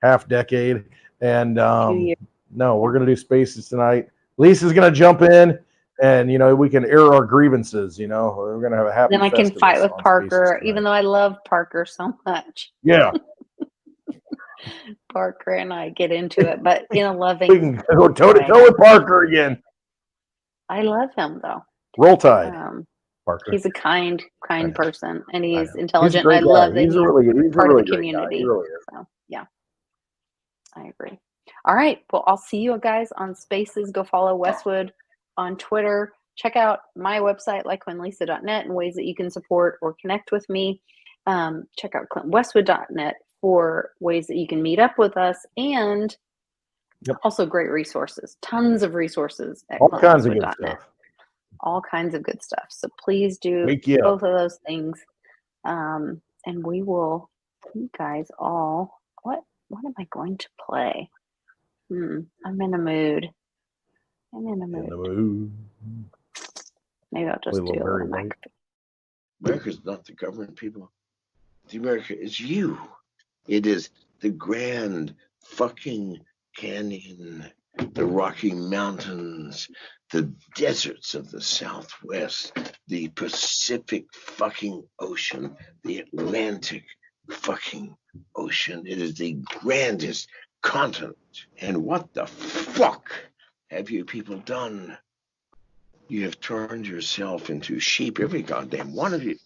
half decade. And no, we're going to do spaces tonight. Lisa's going to jump in, and we can air our grievances. We're going to have a happy. Then I can fight with Parker, even though I love Parker so much. Yeah. Parker and I get into it, but in a loving. We can go toe to toe with Parker again. I love him though. Roll Tide. Parker. He's a kind person, and he's intelligent. I love that he's part of the community. Really so yeah, I agree. All right, well, I'll see you guys on Spaces. Go follow Westwood on Twitter. Check out my website, likecoinlisa.net, and ways that you can support or connect with me. Check out clintwestwood.net for ways that you can meet up with us, and also great resources. Tons of resources at all kinds of good stuff. All kinds of good stuff. So please do both of those things. And we will, you guys all, what am I going to play? I'm in a mood. Maybe I'll just do a little mic. America's not the government, people. The America is you. It is the Grand fucking Canyon, the Rocky Mountains, the deserts of the Southwest, the Pacific fucking Ocean, the Atlantic fucking Ocean. It is the grandest continent. And what the fuck have you people done? You have turned yourself into sheep, every goddamn one of you.